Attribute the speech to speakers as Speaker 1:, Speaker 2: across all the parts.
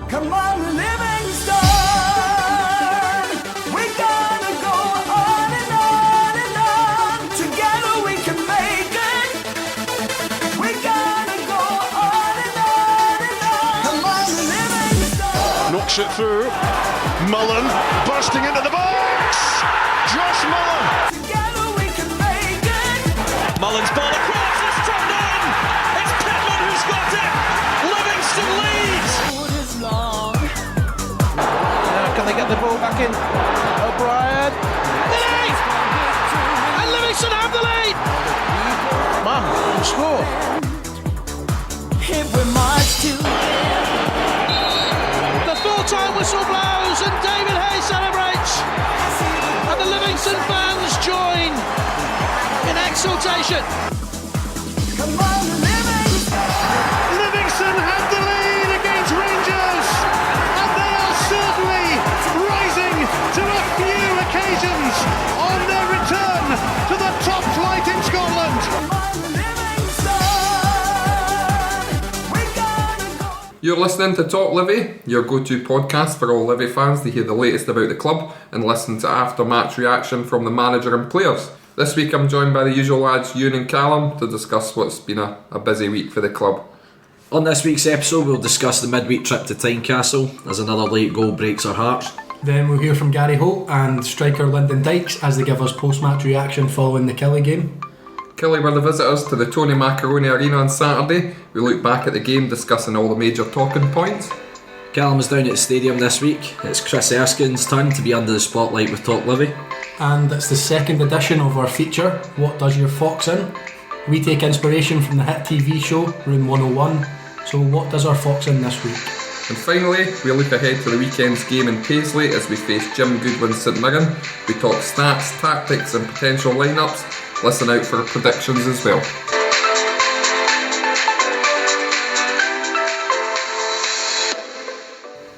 Speaker 1: Come on, Livingston, we're gonna go on and on and on. Together we can make it. We're gonna go on and on and on. Come on, Livingston.
Speaker 2: Knocks it through. Mullen bursting into the box. Josh Mullen.
Speaker 1: Together we can make it.
Speaker 3: Mullen's ball across. It's turned in. It's Pittman who's got it. Livingston leads.
Speaker 1: Road is long.
Speaker 4: Now can they get the ball back in? O'Brien.
Speaker 3: The lead. And Livingston have the lead.
Speaker 4: Man, score.
Speaker 1: If we march to
Speaker 3: The full-time whistle blows and David Hay celebrates. And the Livingston fans join in exultation.
Speaker 1: come on, Livingston.
Speaker 2: Livingston have the lead against Rangers, and they are certainly rising to a few occasions on their return to the top flight in Scotland.
Speaker 1: Come on, Livingston. We're gonna go.
Speaker 5: You're listening to TalkLivi, your go-to podcast for all Livi fans to hear the latest about the club and listen to after-match reaction from the manager and players. This week I'm joined by the usual lads, Ewan and Calum, to discuss what's been a busy week for the club.
Speaker 6: On this week's episode, we'll discuss the midweek trip to Tynecastle as another late goal breaks our hearts.
Speaker 7: Then we'll hear from Gary Holt and striker Lyndon Dykes as they give us post-match reaction following the Killie game.
Speaker 5: Killie were the visitors to the Tony Macaroni Arena on Saturday. We look back at the game, discussing all the major talking points.
Speaker 6: Calum is down at the stadium this week. It's Chris Erskine's turn to be under the spotlight with TalkLivi.
Speaker 7: And it's the second edition of our feature, What Does Your Fox In? We take inspiration from the hit TV show Room 101. So what does our Fox in this week?
Speaker 5: And finally, we look ahead to the weekend's game in Paisley as we face Jim Goodwin's St Mirren. We talk stats, tactics and potential lineups. Listen out for predictions as well.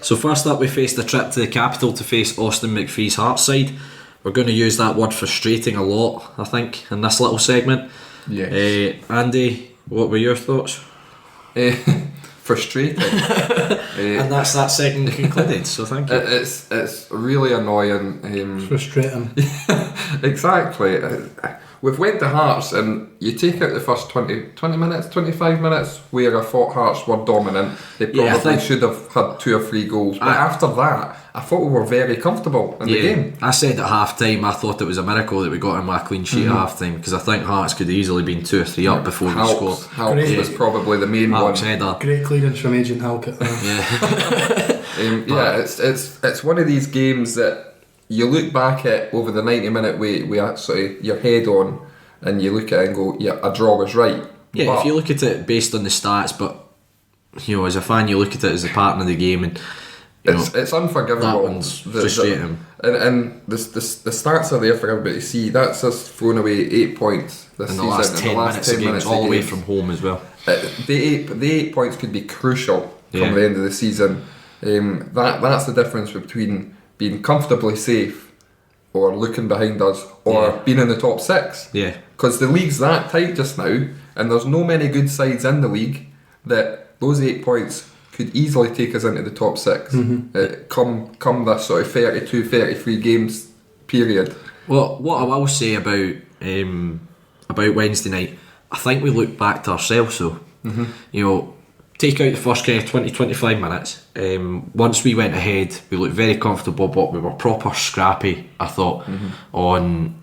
Speaker 6: So first up, we face the trip to the capital to face Austin McPhee's Hearts side. We're going to use that word frustrating a lot, I think, in this little segment.
Speaker 5: Yes.
Speaker 6: Andy, what were your thoughts?
Speaker 5: Frustrating.
Speaker 6: And that's that segment concluded, so thank you.
Speaker 5: It's really annoying.
Speaker 7: Frustrating.
Speaker 5: Exactly. We've went to Hearts and you take out the first 20 minutes, 25 minutes where I thought Hearts were dominant. They probably should have had 2 or 3 goals. But after that, I thought we were very comfortable in the game.
Speaker 6: I said at half time I thought it was a miracle that we got in a clean sheet at half time, because I think Hearts could have easily been 2 or 3 up before we scored.
Speaker 5: Halks was probably the main one.
Speaker 6: Header.
Speaker 7: Great clearance from Agent Halkett.
Speaker 5: It's one of these games that you look back at over the 90-minute wait with actually your head on, and you look at it and go, yeah, a draw was right.
Speaker 6: Yeah,
Speaker 5: but
Speaker 6: if you look at it based on the stats, but you know, as a fan, you look at it as a partner of the game, and
Speaker 5: it's unforgivable.
Speaker 6: That one's frustrating.
Speaker 5: And the stats are there for everybody to see. That's us thrown away 8 points this
Speaker 6: in the
Speaker 5: season.
Speaker 6: last 10 minutes of games, all the way from home as well.
Speaker 5: The 8 points could be crucial come the end of the season. That's the difference between being comfortably safe or looking behind us or being in the top 6. Yeah. Because the league's that tight just now, and there's no many good sides in the league, that those 8 points could easily take us into the top 6 come this sort of 32, 33 games period.
Speaker 6: Well, what I will say about Wednesday night, I think we looked back to ourselves though. You know, take out the first kind of 20-25 minutes. Once we went ahead, we looked very comfortable, but we were proper scrappy, I thought, on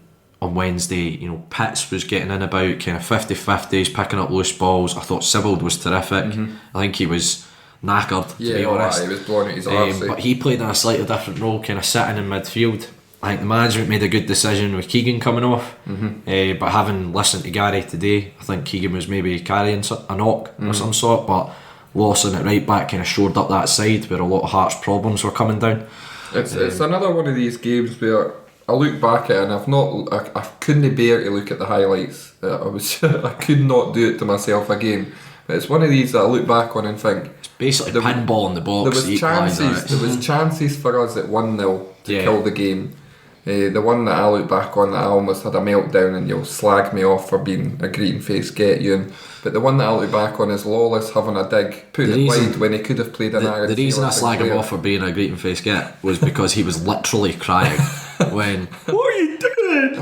Speaker 6: Wednesday. You know, Pitts was getting in about kind of 50-50s, picking up loose balls. I thought Sybil was terrific. I think he was knackered, to be honest.
Speaker 5: He was blowing out his arse.
Speaker 6: But he played in a slightly different role, kind of sitting in midfield. I think the management made a good decision with Keegan coming off, but having listened to Gary today, I think Keegan was maybe carrying a knock of some sort, but Lawson at right back kind of shored up that side where a lot of Hearts problems were coming down.
Speaker 5: It's another one of these games where I look back at it and I couldn't bear to look at the highlights. I could not do it to myself again. But it's one of these that I look back on and think
Speaker 6: it's basically pinball in the box.
Speaker 5: There was chances for us at 1-0 to kill the game. The one that I look back on that I almost had a meltdown, and you'll slag me off for being a greeting face get you. But the one that I look back on is Lawless having a dig, putting it wide when he could have played an Aaron.
Speaker 6: The reason I
Speaker 5: Taylor
Speaker 6: slag him
Speaker 5: player.
Speaker 6: off for being a greeting face get was because he was literally crying when.
Speaker 5: What are you doing?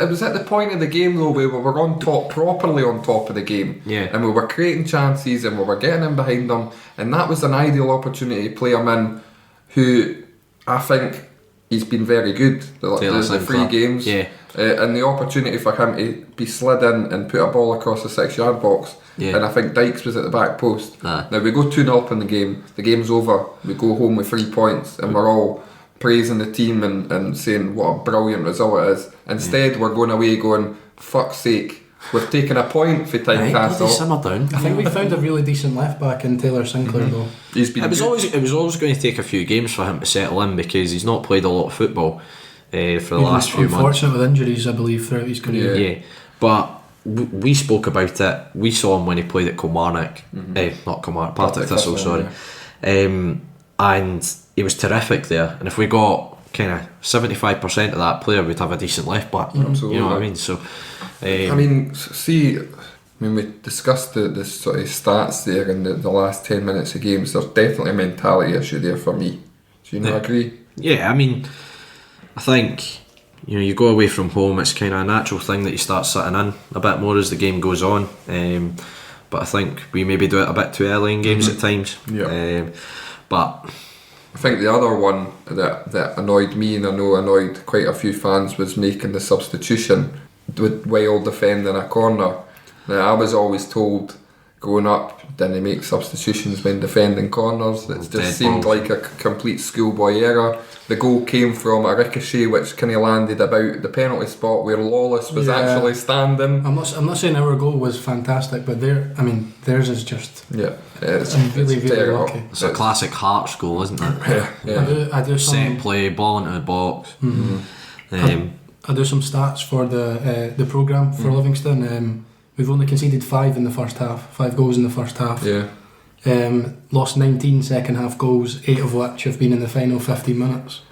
Speaker 5: It was at the point of the game though where we were on top, properly on top of the game, and we were creating chances and we were getting in behind them, and that was an ideal opportunity to play him in, who I think he's been very good the 3 games, and the opportunity for him to be slid in and put a ball across the 6-yard box, and I think Dykes was at the back post. Now we go 2-0 up in the game's over, we go home with 3 points, and we're all praising the team and saying what a brilliant result it is. Instead we're going away going, fuck's sake, we've taken a point for Tynecastle.
Speaker 6: Simmer down.
Speaker 7: I think we found a really decent left back in Taylor Sinclair though.
Speaker 5: He's been
Speaker 6: It was always going to take a few games for him to settle in, because he's not played a lot of football for the last few months.
Speaker 7: Unfortunate with injuries, I believe, throughout his career.
Speaker 6: Yeah, but we spoke about it. We saw him when he played at Kilmarnock, not Kilmarnock, Partick Thistle, sorry. And he was terrific there. And if we got kind of 75% of that player, we'd have a decent left back.
Speaker 5: Absolutely.
Speaker 6: You know what I mean? So,
Speaker 5: we discussed the sort of stats there in the last 10 minutes of games. There's definitely a mentality issue there for me. Do you not agree?
Speaker 6: Yeah, I mean, I think, you go away from home, it's kind of a natural thing that you start sitting in a bit more as the game goes on. But I think we maybe do it a bit too early in games at times.
Speaker 5: Yeah.
Speaker 6: But
Speaker 5: I think the other one that annoyed me, and I know annoyed quite a few fans, was making the substitution with Wild defending a corner. Now, I was always told growing up, didn't make substitutions when defending corners. It just seemed like a complete schoolboy error. The goal came from a ricochet which kind of landed about the penalty spot where Lawless was actually standing.
Speaker 7: I'm not saying our goal was fantastic, but theirs is just
Speaker 5: it's
Speaker 7: really
Speaker 5: terrible.
Speaker 7: lucky.
Speaker 6: it's a classic Hearts goal, isn't it?
Speaker 7: I do some
Speaker 6: Set play, ball into the box.
Speaker 7: I do some stats for the programme for Livingston. We've only conceded 5 in the first half, 5 goals in the first half. Lost 19 second half goals, 8 of which have been in the final 15 minutes.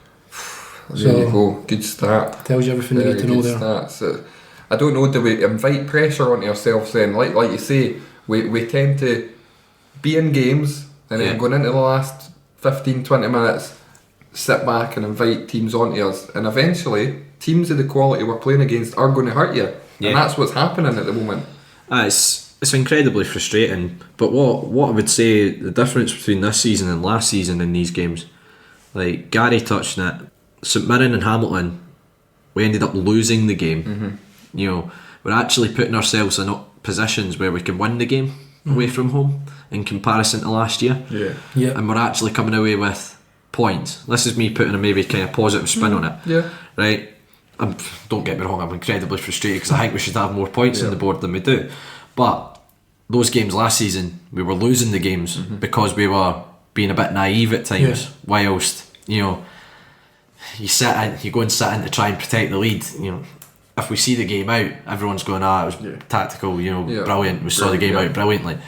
Speaker 5: There you go, good start.
Speaker 7: Tells you everything you need to know there.
Speaker 5: Stats. I don't know, do we invite pressure onto ourselves then? Like you say, we tend to be in games and then going into the last 15-20 minutes, sit back and invite teams onto us, and eventually teams of the quality we're playing against are going to hurt you. And that's what's happening at the moment.
Speaker 6: It's incredibly frustrating, but what I would say the difference between this season and last season in these games, like Gary touched on it, St Mirren and Hamilton, we ended up losing the game. We're actually putting ourselves in positions where we can win the game away from home in comparison to last year, and we're actually coming away with points. This is me putting a maybe kind of positive spin on it, right? Don't get me wrong, I'm incredibly frustrated because I think we should have more points on the board than we do. But those games last season, we were losing the games because we were being a bit naive at times. Whilst you go and sit in to try and protect the lead. If we see the game out, everyone's going, it was tactical. Brilliant. We saw the game out brilliantly.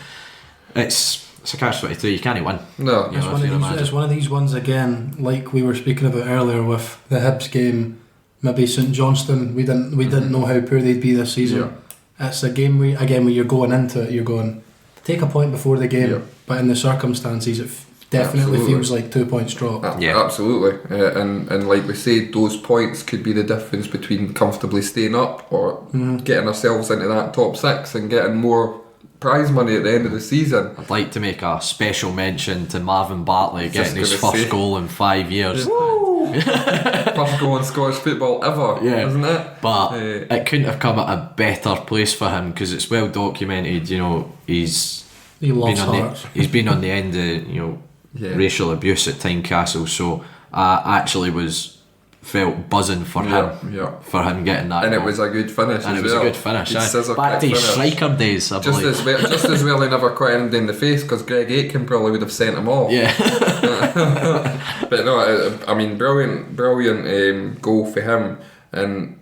Speaker 6: It's a catch-22. You can't win.
Speaker 5: No,
Speaker 7: it's one of these ones again, like we were speaking about earlier with the Hibs game. Maybe St Johnstone, we didn't know how poor they'd be this season. It's a game where you're going into it, you're going take a point before the game, but in the circumstances it definitely feels like 2 points drop.
Speaker 5: Absolutely. And like we said, those points could be the difference between comfortably staying up or getting ourselves into that top 6 and getting more prize money at the end of the season.
Speaker 6: I'd like to make a special mention to Marvin Bartley getting his first goal in 5 years.
Speaker 5: First goal in Scottish football ever, isn't it?
Speaker 6: But it couldn't have come at a better place for him because it's well documented. He's been on the end of racial abuse at Tynecastle, so I actually felt buzzing for him getting that,
Speaker 5: and
Speaker 6: goal.
Speaker 5: It was a good finish.
Speaker 6: And it was a good finish. Back to his striker days, I believe.
Speaker 5: Just as well he never quite ended in the face because Greg Aitken probably would have sent him off. But no, brilliant goal for him, and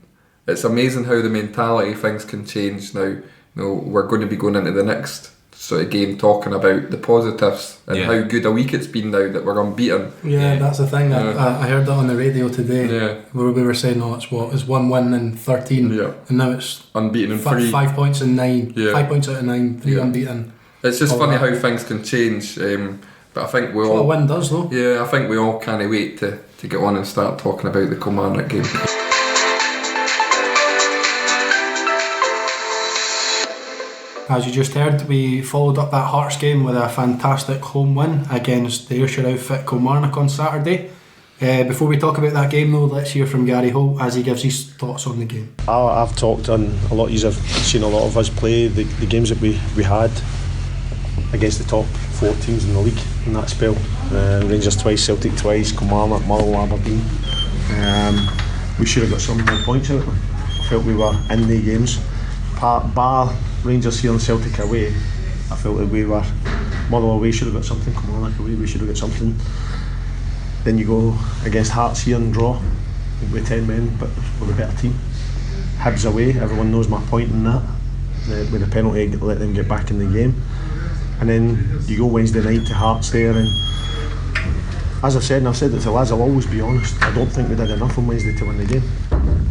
Speaker 5: it's amazing how the mentality things can change now. We're going to be going into the next sort of game talking about the positives and
Speaker 6: Yeah.
Speaker 5: how good a week it's been now that we're unbeaten.
Speaker 7: Yeah, that's the thing. I heard that on the radio today.
Speaker 5: Yeah.
Speaker 7: Where we were saying, it's 1 win in 13,
Speaker 5: Yeah.
Speaker 7: and now it's
Speaker 5: Unbeaten in 3.
Speaker 7: 5 points in 9.
Speaker 5: Yeah.
Speaker 7: 5 points out of 9, 3
Speaker 5: Yeah.
Speaker 7: unbeaten.
Speaker 5: It's just
Speaker 7: All
Speaker 5: funny
Speaker 7: that.
Speaker 5: how things can change, but I think we
Speaker 7: That's what a
Speaker 5: all.
Speaker 7: win does, though.
Speaker 5: Yeah, I think we all can't wait to get on and start talking about the Kilmarnock game.
Speaker 7: As you just heard, we followed up that Hearts game with a fantastic home win against the Ayrshire outfit Kilmarnock on Saturday. Before we talk about that game though, let's hear from Gary Holt as he gives his thoughts on the game.
Speaker 8: I've talked on a lot, you've seen a lot of us play the games that we had against the top 4 teams in the league in that spell. Rangers twice, Celtic twice, Kilmarnock, Motherwell, Aberdeen. We should have got some more points out of them. I felt we were in the games. Bar Rangers here and Celtic away, I felt that we were Motherwell away should have got something, Kilmarnock away we should have got something. Then you go against Hearts here and draw with 10 men, but with a better team. Hibs away, everyone knows my point in that. With a penalty, let them get back in the game. And then you go Wednesday night to Hearts there, and as I've said, and I've said it to lads, I'll always be honest, I don't think we did enough on Wednesday to win the game.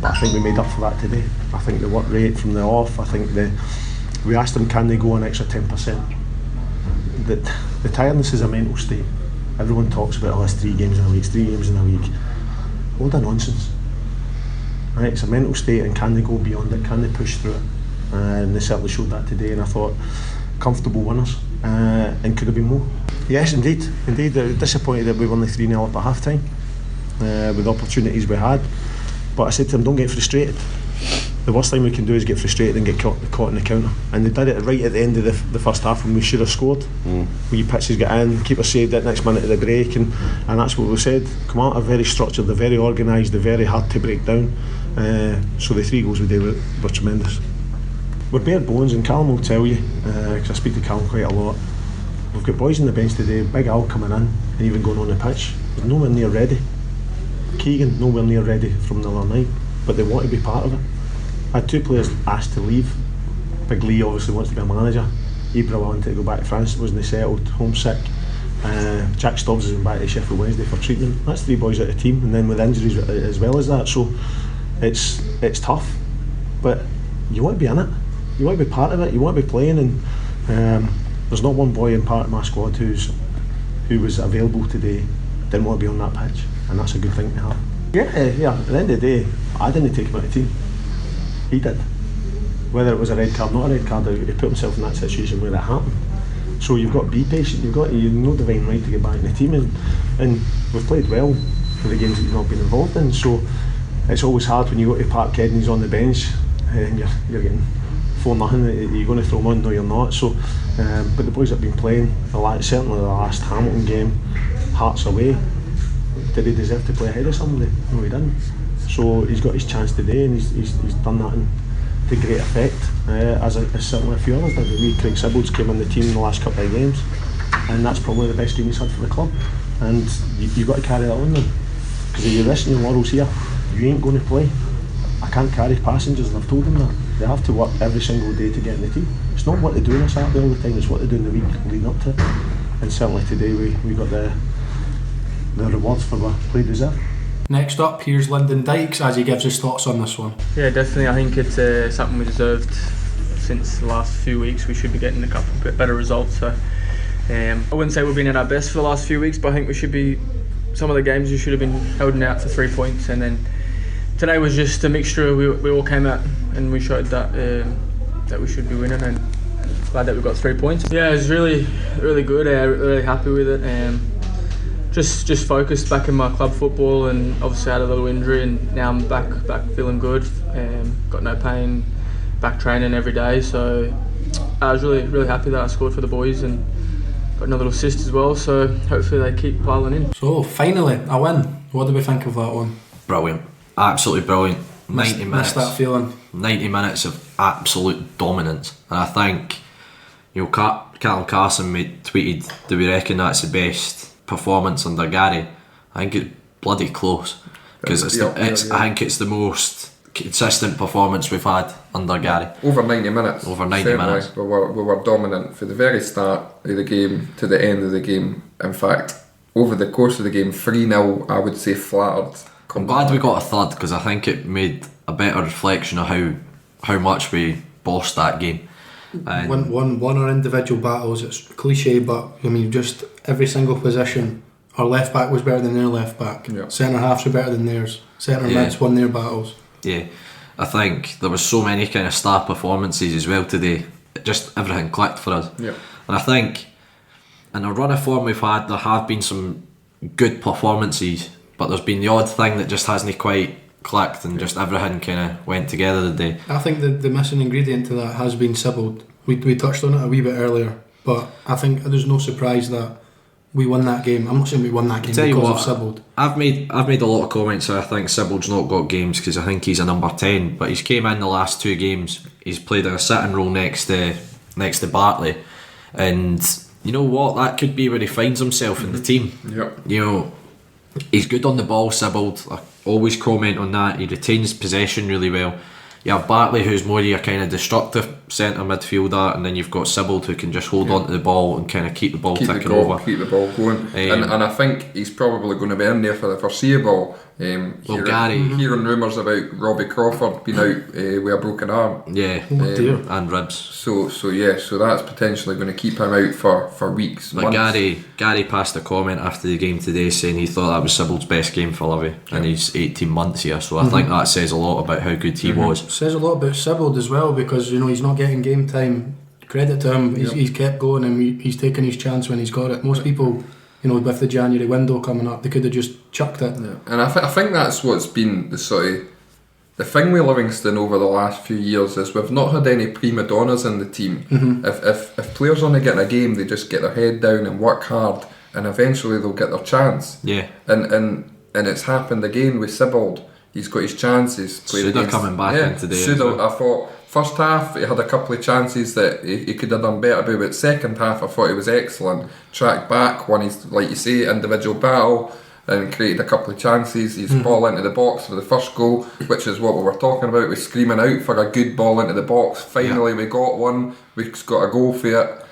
Speaker 8: But I think we made up for that today. I think the work rate from the off, I think we asked them, can they go an extra 10%? The tiredness is a mental state. Everyone talks about, it's 3 games in a week, 3 games in a week. All the nonsense. Right, it's a mental state, and can they go beyond it? Can they push through it? And they certainly showed that today, and I thought comfortable winners, and could have been more. Yes, indeed. Disappointed that we won the 3-0 up at half time with the opportunities we had. But I said to them, don't get frustrated. The worst thing we can do is get frustrated and get caught in the counter. And they did it right at the end of the first half when we should have scored. Wee pitches get in, keeper saved it next minute of the break, and that's what we said. Come out, are very structured, they're very organised, they're very hard to break down. So the 3 goals we did were tremendous. We're bare bones, and Calum will tell you, because I speak to Calum quite a lot. We've got boys on the bench today, Big Al coming in and even going on the pitch. They're nowhere near ready. Keegan nowhere near ready from the other night, but they want to be part of it. I had 2 players asked to leave. Big Lee obviously wants to be a manager. Ibra wanted to go back to France, wasn't settled, homesick. Jack Stubbs has been back to Sheffield Wednesday for treatment. That's 3 boys out of the team, and then with injuries as well as that. So it's tough, but you want to be in it. You want to be part of it. You want to be playing, and there's not one boy in part of my squad who was available today didn't want to be on that pitch, and that's a good thing to have. Yeah. At the end of the day, I didn't take him out of the team. He did. Whether it was a red card, not a red card, he put himself in that situation where it happened. So you've got to be patient. You've no divine right to get back in the team, and we've played well for the games that you've not been involved in. So it's always hard when you go to Parkhead and he's on the bench and you're getting 4-0. Are you going to throw him on? No, you're not. So, but the boys that have been playing, certainly the last Hamilton game, Hearts away, did he deserve to play ahead of somebody? No, he didn't. So he's got his chance today, and he's done that to great effect, as certainly a few others did. Craig Sibbald's came in the team in the last couple of games, and that's probably the best game he's had for the club. And you've got to carry that on then, because if you're resting your laurels here, you ain't going to play. I can't carry passengers, and I've told them that. They have to work every single day to get in the team. It's not what they do on a Saturday all the time, it's what they do in the week leading up to it. And certainly today we got the rewards for what play deserved.
Speaker 7: Next up, here's Lyndon Dykes as he gives his thoughts on this one.
Speaker 9: Yeah, definitely. I think it's something we deserved since the last few weeks. We should be getting a couple bit better results. So, I wouldn't say we've been at our best for the last few weeks, but I think we should be. Some of the games we should have been holding out for 3 points, and then today was just a mixture. We all came out and we showed that we should be winning, and glad that we got 3 points. Yeah, it was really good. Really happy with it. Just focused back in my club football, and obviously had a little injury, and now I'm back feeling good. Got no pain, back training every day. So I was really happy that I scored for the boys and got another little assist as well. So hopefully they keep piling in.
Speaker 7: So finally, a win. What do we think of that one?
Speaker 6: Brilliant, absolutely brilliant. 90 minutes.
Speaker 7: Missed that feeling.
Speaker 6: 90 minutes of absolute dominance, and I think Calum Carson tweeted, "Do we reckon that's the best performance under Gary?" I think it's bloody close, because I think it's the most consistent performance we've had under Gary.
Speaker 5: Over 90 minutes.
Speaker 6: Over 90
Speaker 5: certainly.
Speaker 6: minutes.
Speaker 5: We were dominant from the very start of the game to the end of the game. In fact, over the course of the game, 3-0, I would say, flattered.
Speaker 6: I'm glad we got a third, because I think it made a better reflection of how much we bossed that game. And
Speaker 7: Won our individual battles. It's cliche, but I mean, just every single position. Our left back was better than their left back.
Speaker 5: Yeah.
Speaker 7: Centre halves were better than theirs. Centre mids won their battles.
Speaker 6: yeah, I think there was so many kind of star performances as well today. Just everything clicked for us.
Speaker 5: Yeah.
Speaker 6: And I think in the run of form we've had, there have been some good performances, but there's been the odd thing that just hasn't quite clicked, and just everything kind of went together today.
Speaker 7: I think the missing ingredient to that has been Sibbald. We touched on it a wee bit earlier, but I think there's no surprise that we won that game. I'm not saying we won that game because of Sibbald.
Speaker 6: I've made a lot of comments that I think Sibbald's not got games because I think he's a number 10, but he's came in the last 2 games. He's played in a sitting role next to Bartley, and you know what, that could be where he finds himself in the team.
Speaker 5: Yep.
Speaker 6: You know, he's good on the ball, Sibbald. I always comment on that. He retains possession really well. You have Bartley, who's more your kind of destructive centre midfielder, and then you've got Sibbald, who can just hold on to the ball and kind of keep the ball ticking over.
Speaker 5: Keep the ball going. And I think he's probably going to be in there for the foreseeable. Hearing rumours about Robbie Crawford being out with a broken arm.
Speaker 6: Yeah,
Speaker 7: dear.
Speaker 6: and ribs.
Speaker 5: So that's potentially going to keep him out for weeks.
Speaker 6: But Gary passed a comment after the game today saying he thought that was Sibbald's best game for Livi in his 18 months here. So I think that says a lot about how good he was.
Speaker 7: It says a lot about Sibbald as well, because you know he's not getting game time. Credit to him, he's kept going, and he's taken his chance when he's got it. Most people, you know, with the January window coming up, they could have just chucked it.
Speaker 5: Yeah. And I think that's what's been the thing with Livingston over the last few years is we've not had any prima donnas in the team. If players only get in a game, they just get their head down and work hard, and eventually they'll get their chance.
Speaker 6: Yeah.
Speaker 5: And it's happened again with Sibbald. He's got his chances.
Speaker 6: Suda coming back in today.
Speaker 5: Suda, I thought first half he had a couple of chances that he could have done better about, but second half I thought he was excellent. Tracked back, won his, like you say, individual battle, and created a couple of chances. His ball into the box for the first goal, which is what we were talking about. We're screaming out for a good ball into the box. Finally we got one. We've got a goal for it.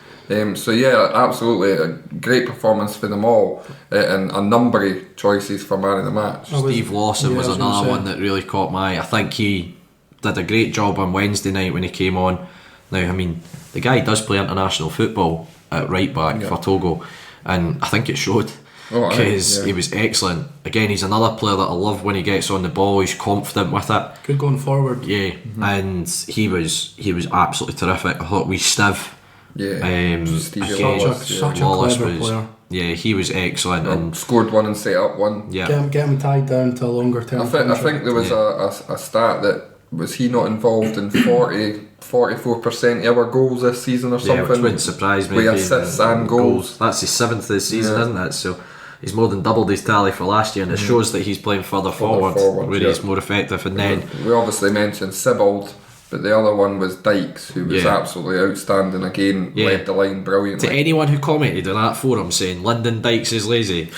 Speaker 5: So yeah, absolutely a great performance for them all, and a number of choices for man of the match.
Speaker 6: Steve Lawson was another one that really caught my eye. I think he did a great job on Wednesday night when he came on. Now, I mean, the guy does play international football at right back for Togo, and I think it showed, because he was excellent. Again, he's another player that I love when he gets on the ball. He's confident with it.
Speaker 7: Good going forward.
Speaker 6: Yeah, and he was absolutely terrific. I thought we Steve.
Speaker 5: Stevie
Speaker 7: Such a clever player.
Speaker 6: Yeah, he was excellent and
Speaker 5: scored one and set up one.
Speaker 6: Yeah,
Speaker 7: get him tied down to a longer term.
Speaker 5: I think there was a stat that was he not involved in 44% of our goals this season or something.
Speaker 6: Which wouldn't surprise me.
Speaker 5: With assists and goals.
Speaker 6: That's his 7th this season, isn't it? So he's more than doubled his tally for last year, and it shows that he's playing further forward where he's more effective. And then
Speaker 5: we obviously mentioned Sibbald, but the other one was Dykes, who was absolutely outstanding again, led the line brilliantly.
Speaker 6: To anyone who commented on that forum saying Lyndon Dykes is lazy,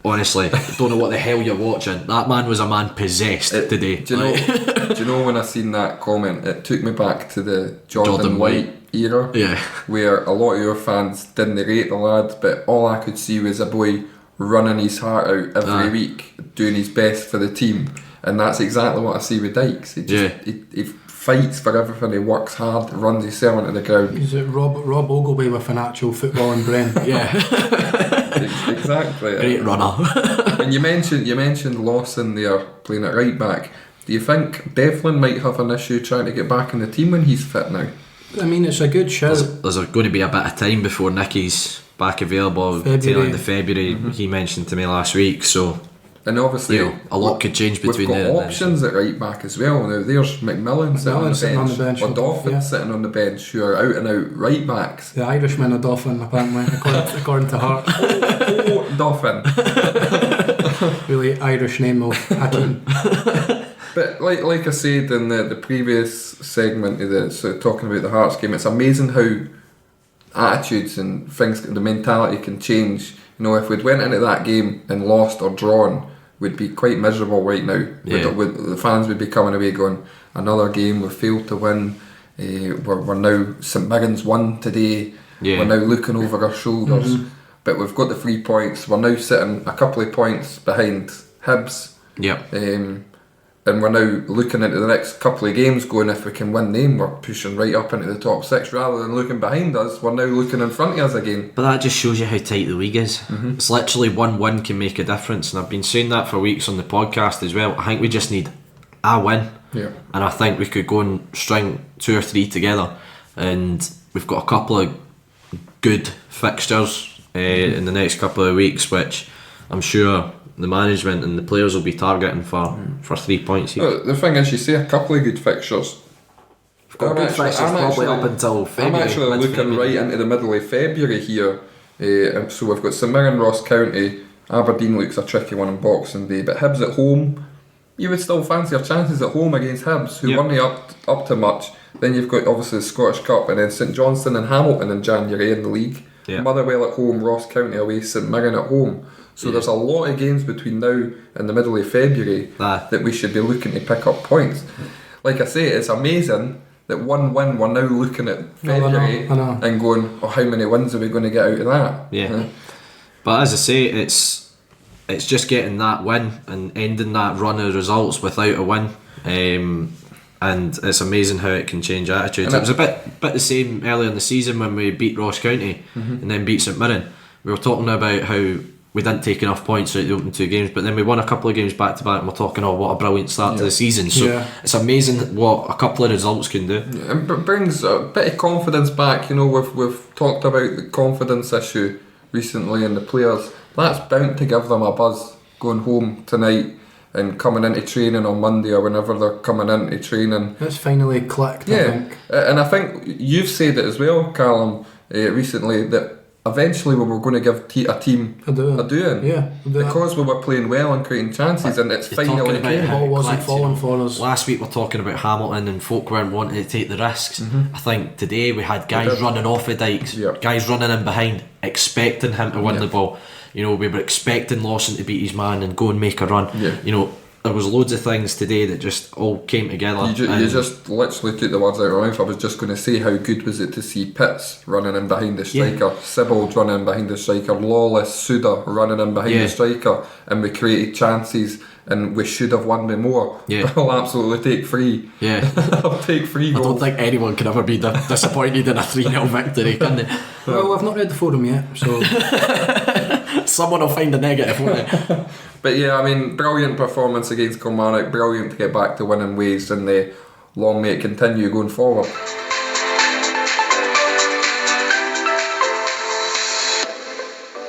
Speaker 6: honestly, I don't know what the hell you're watching. That man was a man possessed today.
Speaker 5: Do you know when I seen that comment, it took me back to the Jordan White era, where a lot of your fans didn't rate the lad, but all I could see was a boy running his heart out every week, doing his best for the team, and that's exactly what I see with Dykes. He fights for everything, he works hard, runs himself into the ground.
Speaker 7: Is it Rob Ogilvie with an actual footballing brain?
Speaker 5: Exactly.
Speaker 6: Great runner.
Speaker 5: And you mentioned Lawson there playing at right back. Do you think Devlin might have an issue trying to get back in the team when he's fit now?
Speaker 7: I mean, it's a good shout.
Speaker 6: There's going to be a bit of time before Nicky's back available. Tail end of February, he mentioned to me last week. So,
Speaker 5: and obviously,
Speaker 6: a lot could change between there and
Speaker 5: we've got options at right back as well. Now there's McMillan sitting on the bench, or Dauphin sitting on the bench, who are out and out right backs.
Speaker 7: The Irishman of Dauphin, apparently, according to Hart.
Speaker 5: Dauphin.
Speaker 7: Really Irish name of Hakeem.
Speaker 5: But like I said in the previous segment of talking about the Hearts game, it's amazing how attitudes and things, the mentality can change. You know, if we'd went into that game and lost or drawn, would be quite miserable right now. The fans would be coming away going, another game, we've failed to win. We're now, St Mirren's won today. We're now looking over our shoulders, but we've got the 3 points. We're now sitting a couple of points behind Hibs. And we're now looking into the next couple of games going, if we can win them, we're pushing right up into the top 6 rather than looking behind us. We're now looking in front of us again.
Speaker 6: But that just shows you how tight the league is. It's literally 1 win can make a difference, and I've been saying that for weeks on the podcast as well. I think we just need a win, and I think we could go and string 2 or 3 together, and we've got a couple of good fixtures in the next couple of weeks, which I'm sure the management and the players will be targeting for 3 points here.
Speaker 5: Well, the thing is, you say a couple of good fixtures.
Speaker 6: We've got good fixtures probably up until February.
Speaker 5: I'm actually looking right into the middle of February here. So we've got St Mirren, Ross County, Aberdeen looks a tricky one on Boxing Day, but Hibs at home, you would still fancy your chances at home against Hibs, who weren't up to much. Then you've got obviously the Scottish Cup, and then St Johnstone and Hamilton in January in the league. Motherwell at home, Ross County away, St Mirren at home. So there's a lot of games between now and the middle of February that we should be looking to pick up points. Like I say, it's amazing that 1 win, we're now looking at February
Speaker 7: I know.
Speaker 5: and going, how many wins are we going to get out of that?
Speaker 6: But as I say, it's just getting that win and ending that run of results without a win. And it's amazing how it can change attitudes. It was a bit the same earlier in the season when we beat Ross County and then beat St Mirren. We were talking about how we didn't take enough points out of the opening 2 games, but then we won a couple of games back to back, and we're talking, what a brilliant start to the season. So it's amazing what a couple of results can do.
Speaker 5: And it brings a bit of confidence back. You know, we've talked about the confidence issue recently in the players. That's bound to give them a buzz going home tonight and coming into training on Monday or whenever they're coming into training.
Speaker 7: It's finally clicked, I think.
Speaker 5: And I think you've said it as well, Calum, recently, that eventually we were going to give a team a doing. Because we were playing well and creating chances, and it's finally came.
Speaker 7: All wasn't falling for us.
Speaker 6: Last week we're talking about Hamilton and folk weren't wanting to take the risks. I think today we had guys running off of Dykes, guys running in behind, expecting him to win the ball. You know, we were expecting Lawson to beat his man and go and make a run. You know, there was loads of things today that just all came together.
Speaker 5: You just literally took the words out of my mouth. I was just going to say, how good was it to see Pitts running in behind the striker, Sibbald running in behind the striker, Lawless, Suda running in behind the striker, and we created chances and we should have won by more. I'll absolutely take 3. I'll take 3 goals.
Speaker 6: I don't think anyone can ever be disappointed in a 3-0 victory, can they?
Speaker 7: Well, I've not read the forum yet, so
Speaker 6: someone will find a negative, won't they?
Speaker 5: But yeah, I mean, brilliant performance against Kilmarnock, brilliant to get back to winning ways, and long may it continue going forward.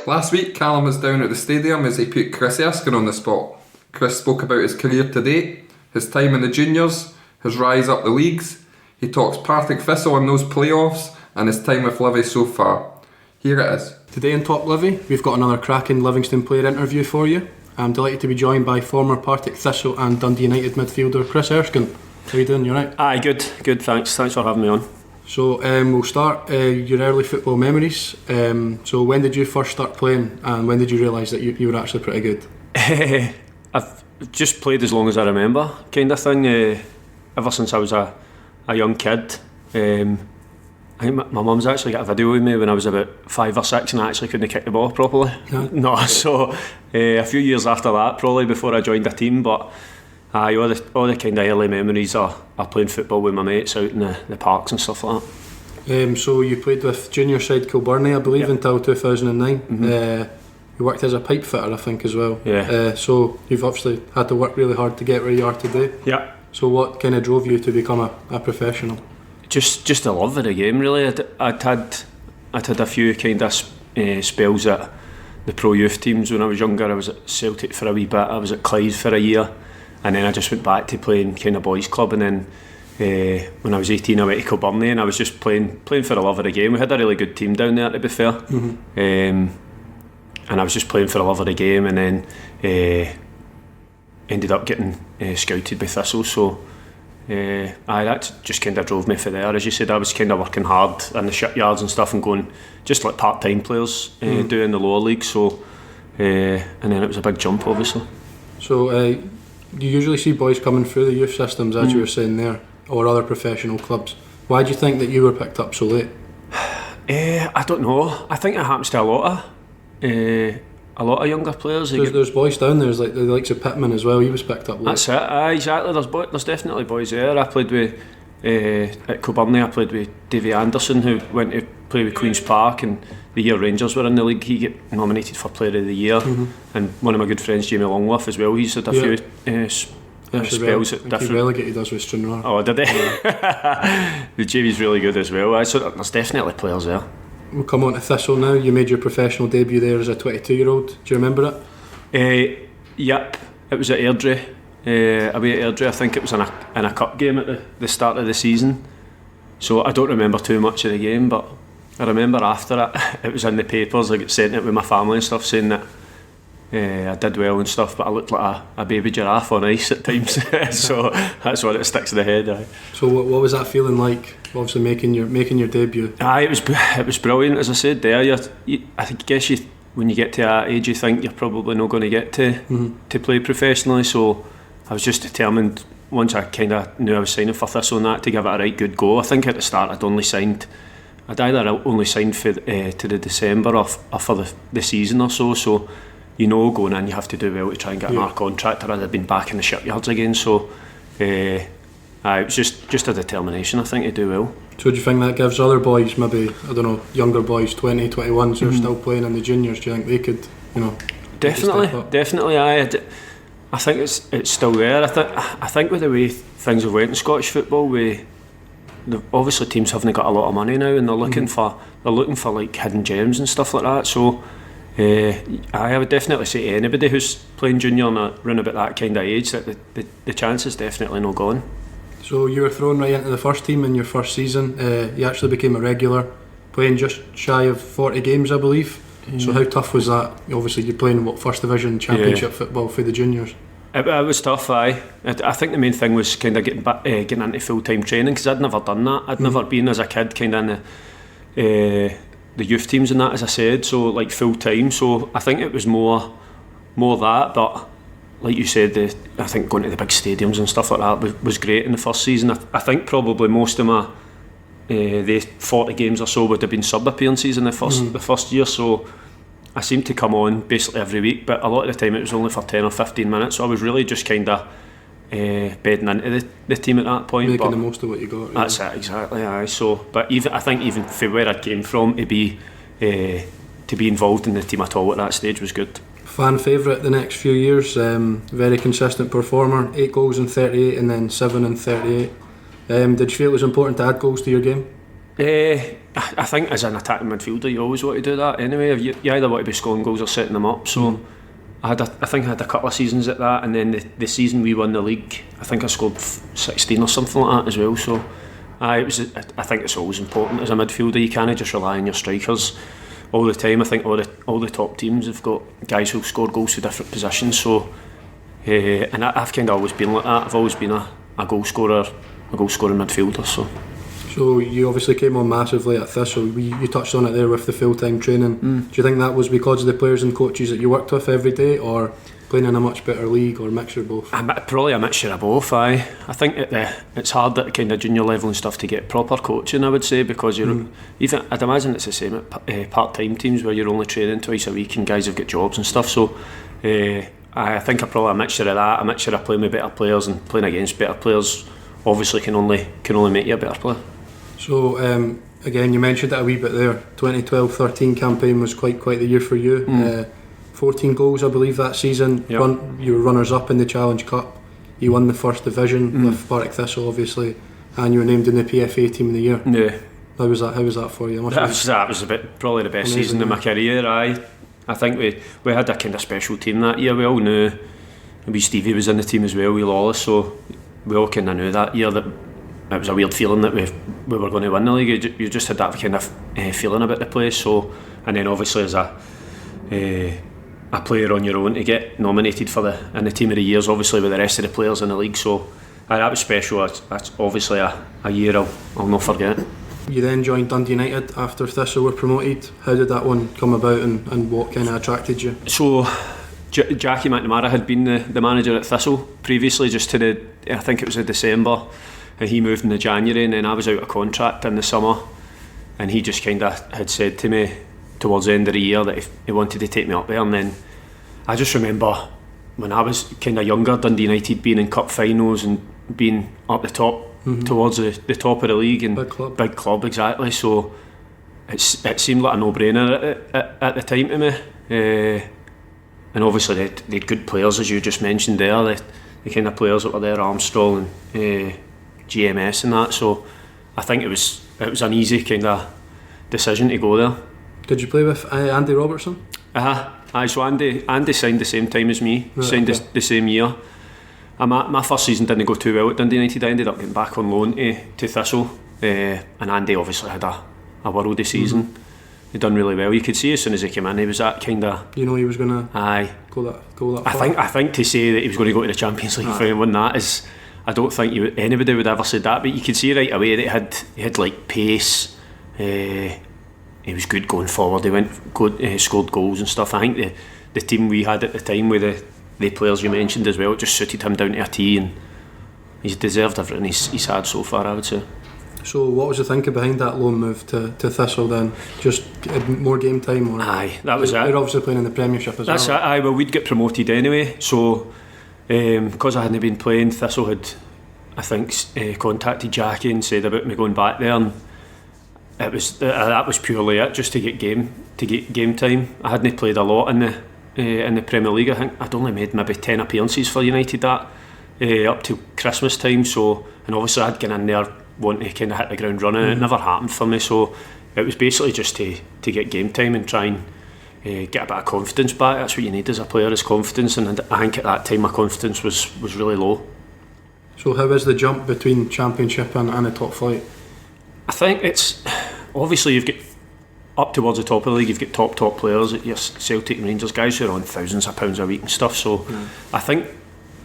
Speaker 5: Last week, Calum was down at the stadium as he put Chris Erskine on the spot. Chris spoke about his career to date, his time in the juniors, his rise up the leagues. He talks Partick Thistle in those playoffs and his time with Livi so far. Here it is.
Speaker 7: Today in TalkLivi, we've got another cracking Livingston player interview for you. I'm delighted to be joined by former Partick Thistle and Dundee United midfielder Chris Erskine. How you doing? You right?
Speaker 10: Aye, good, thanks for having me on.
Speaker 7: So we'll start your early football memories. So when did you first start playing, and when did you realise that you were actually pretty good?
Speaker 10: I've just played as long as I remember, kind of thing, ever since I was a young kid. I think my mum's actually got a video with me when I was about 5 or 6 and I actually couldn't kick the ball properly. So a few years after that, probably before I joined a team, but all the kind of early memories are playing football with my mates out in the parks and stuff like that.
Speaker 7: So you played with junior side Kilmarnock, I believe, until 2009. You worked as a pipe fitter, I think, as well. So you've obviously had to work really hard to get where you are today. So what kind of drove you to become a professional?
Speaker 10: Just a love of the game, really. I'd had a few kind of spells at the pro youth teams when I was younger. I was at Celtic for a wee bit, I was at Clyde for a year, and then I just went back to playing kind of boys club, and then when I was 18 I went to Kilmarnock and I was just playing for the love of the game. We had a really good team down there, to be fair. And I was just playing for the love of the game, and then ended up getting scouted by Thistle. So that just kind of drove me for there. As you said, I was kind of working hard in the shipyards and stuff and going just like part-time players do in the lower league. So and then it was a big jump, obviously.
Speaker 7: So you usually see boys coming through the youth systems, as you were saying there, or other professional clubs. Why do you think that you were picked up so late?
Speaker 10: I don't know. I think it happens to a lot of younger players.
Speaker 7: There's boys down there, like the likes of Pittman as well. He was picked up late.
Speaker 10: That's it. Exactly. There's definitely boys there. I played with at Kilmarnock. I played with Davy Anderson, who went to play with Queen's Park, and the year Rangers were in the league, he got nominated for Player of the Year. And one of my good friends, Jamie Longworth, as well. He's had a few spells at different.
Speaker 7: He relegated us with Stranraer.
Speaker 10: Oh, did he? The Jamie's really good as well. So there's definitely players there.
Speaker 7: We'll come on to Thistle now. You made your professional debut there as a 22-year-old. Do you remember
Speaker 10: it? Yep, it was at Ayrshire. Away at Ayrshire. I think it was in a cup game at the start of the season. So I don't remember too much of the game, but I remember after it was in the papers. I got sent it with my family and stuff, saying that I did well and stuff, but I looked like a baby giraffe on ice at times. So that's what it sticks in the head.
Speaker 7: So what was that feeling like? Obviously making your debut.
Speaker 10: It was brilliant. As I said there, I guess when you get to that age, you think you're probably not going to get to play professionally. So I was just determined. Once I kind of knew I was signing for Thistle and that, to give it a right good go. I think at the start I'd either only signed for to the December or for the season or so. So going in, you have to do well to try and get another contract, or I'd have been back in the shipyards again. So it was just a determination, I think, to do well.
Speaker 7: So do you think that gives other boys, maybe, I don't know, younger boys, 20, 21s who are still playing in the juniors, do you think they could,
Speaker 10: Definitely. I think it's still there. I think with the way things have went in Scottish football, obviously teams haven't got a lot of money now, and they're looking for like hidden gems and stuff like that. So I would definitely say to anybody who's playing junior and around about that kind of age that the chance is definitely not gone.
Speaker 7: So you were thrown right into the first team in your first season. You actually became a regular, playing just shy of 40 games, I believe. So how tough was that? Obviously you're playing first division championship football for the juniors.
Speaker 10: It was tough. I think the main thing was kind of getting into full-time training, because I'd never done that. I'd never been, as a kid, kind of in the youth teams and that, as I said, so like full-time. So I think it was more that, but like you said, I think going to the big stadiums and stuff like that was great in the first season. I think probably most of my the 40 games or so would have been sub appearances in the first year, so I seemed to come on basically every week, but a lot of the time it was only for 10 or 15 minutes, so I was really just kind of bedding into the team at that point.
Speaker 7: Making the most of what you got. Really.
Speaker 10: That's it, exactly. Aye. So, but I think even from where I came from, to be involved in the team at all at that stage was good.
Speaker 7: Fan favourite the next few years, very consistent performer, 8 goals in 38 and then 7 in 38. Did you feel it was important to add goals to your game?
Speaker 10: I think as an attacking midfielder you always want to do that anyway. You either want to be scoring goals or setting them up, so I think I had a couple of seasons at that, and then the season we won the league, I think I scored 16 or something like that as well. So I think it's always important as a midfielder. You can't just rely on your strikers all the time. I think all the top teams have got guys who score goals for different positions, so and I've kind of always been like that. I've always been a goal scoring midfielder. So
Speaker 7: you obviously came on massively at Thistle. You touched on it there with the full-time training. Do you think that was because of the players and coaches that you worked with every day, or playing in a much better league, or a mixture of both?
Speaker 10: Probably a mixture of both. I think it's hard at kind of junior level and stuff to get proper coaching, I would say, because you're even, I'd imagine it's the same at part-time teams where you're only training twice a week and guys have got jobs and stuff. So I think probably a mixture of that, a mixture of playing with better players and playing against better players. Obviously can only make you a better player. So
Speaker 7: again, you mentioned it a wee bit there. 2012-13 campaign was quite the year for you. 14 goals, I believe, that season.
Speaker 10: Yep.
Speaker 7: You were runners up in the Challenge Cup. You won the first division with Partick Thistle, obviously, and you were named in the PFA Team of the Year.
Speaker 10: Yeah.
Speaker 7: How was that for you?
Speaker 10: That was probably the best amazing season of my career. I think we had a kind of special team that year. We all knew. Maybe Stevie was in the team as well, with Lawless, so we all kind of knew that year that it was a weird feeling that we were going to win the league. You just had that kind of feeling about the place. So, and then obviously as a player on your own to get nominated in the team of the years, obviously with the rest of the players in the league. So that was special. That's obviously a year I'll not forget.
Speaker 7: You then joined Dundee United after Thistle were promoted. How did that one come about, and what kind of attracted you?
Speaker 10: So Jackie McNamara had been the manager at Thistle previously, just to I think it was in December, and he moved in the January, and then I was out of contract in the summer, and he just kind of had said to me towards the end of the year that he wanted to take me up there. And then I just remember when I was kind of younger, Dundee United being in cup finals and being up the top, towards the top of the league, and big club exactly, so it seemed like a no-brainer at the time to me. And obviously they had good players, as you just mentioned there, the kind of players that were there, Armstrong and GMS and that, so I think it was an easy kind of decision to go there.
Speaker 7: Did you play with Andy Robertson?
Speaker 10: So Andy signed the same time as me, signed the same year. And my first season didn't go too well at Dundee United. I ended up getting back on loan to Thistle, and Andy obviously had a worldie season. He'd done really well. You could see as soon as he came in, he was that kind of...
Speaker 7: You know he was going to go that far?
Speaker 10: I think to say that he was going to go to the Champions League for him, when that is... I don't think anybody would ever say that, but you could see right away that he had like pace. He was good going forward. He went good, scored goals and stuff. I think the team we had at the time with the players you mentioned as well, it just suited him down to a T, and he's deserved everything he's had so far, I would say.
Speaker 7: So what was the thinking behind that loan move to Thistle then? Just more game time? Or
Speaker 10: aye, that was it.
Speaker 7: You're obviously playing in the Premiership as well.
Speaker 10: That's it, aye. Well, we'd get promoted anyway, so because I hadn't been playing, Thistle had, I think, contacted Jackie and said about me going back there, and that was purely it, just to get game time. I hadn't played a lot in the Premier League. I think I'd only made maybe 10 appearances for United up till Christmas time, so, and obviously I'd gone in there wanting to kind of hit the ground running. It never happened for me, so it was basically just to get game time and try and get a bit of confidence back. That's what you need as a player, is confidence, and I think at that time my confidence was really low.
Speaker 7: So how is the jump between Championship and the top flight? I
Speaker 10: think it's obviously you've got up towards the top of the league, you've got top players, your Celtic and Rangers guys who are on thousands of pounds a week and stuff, so I think,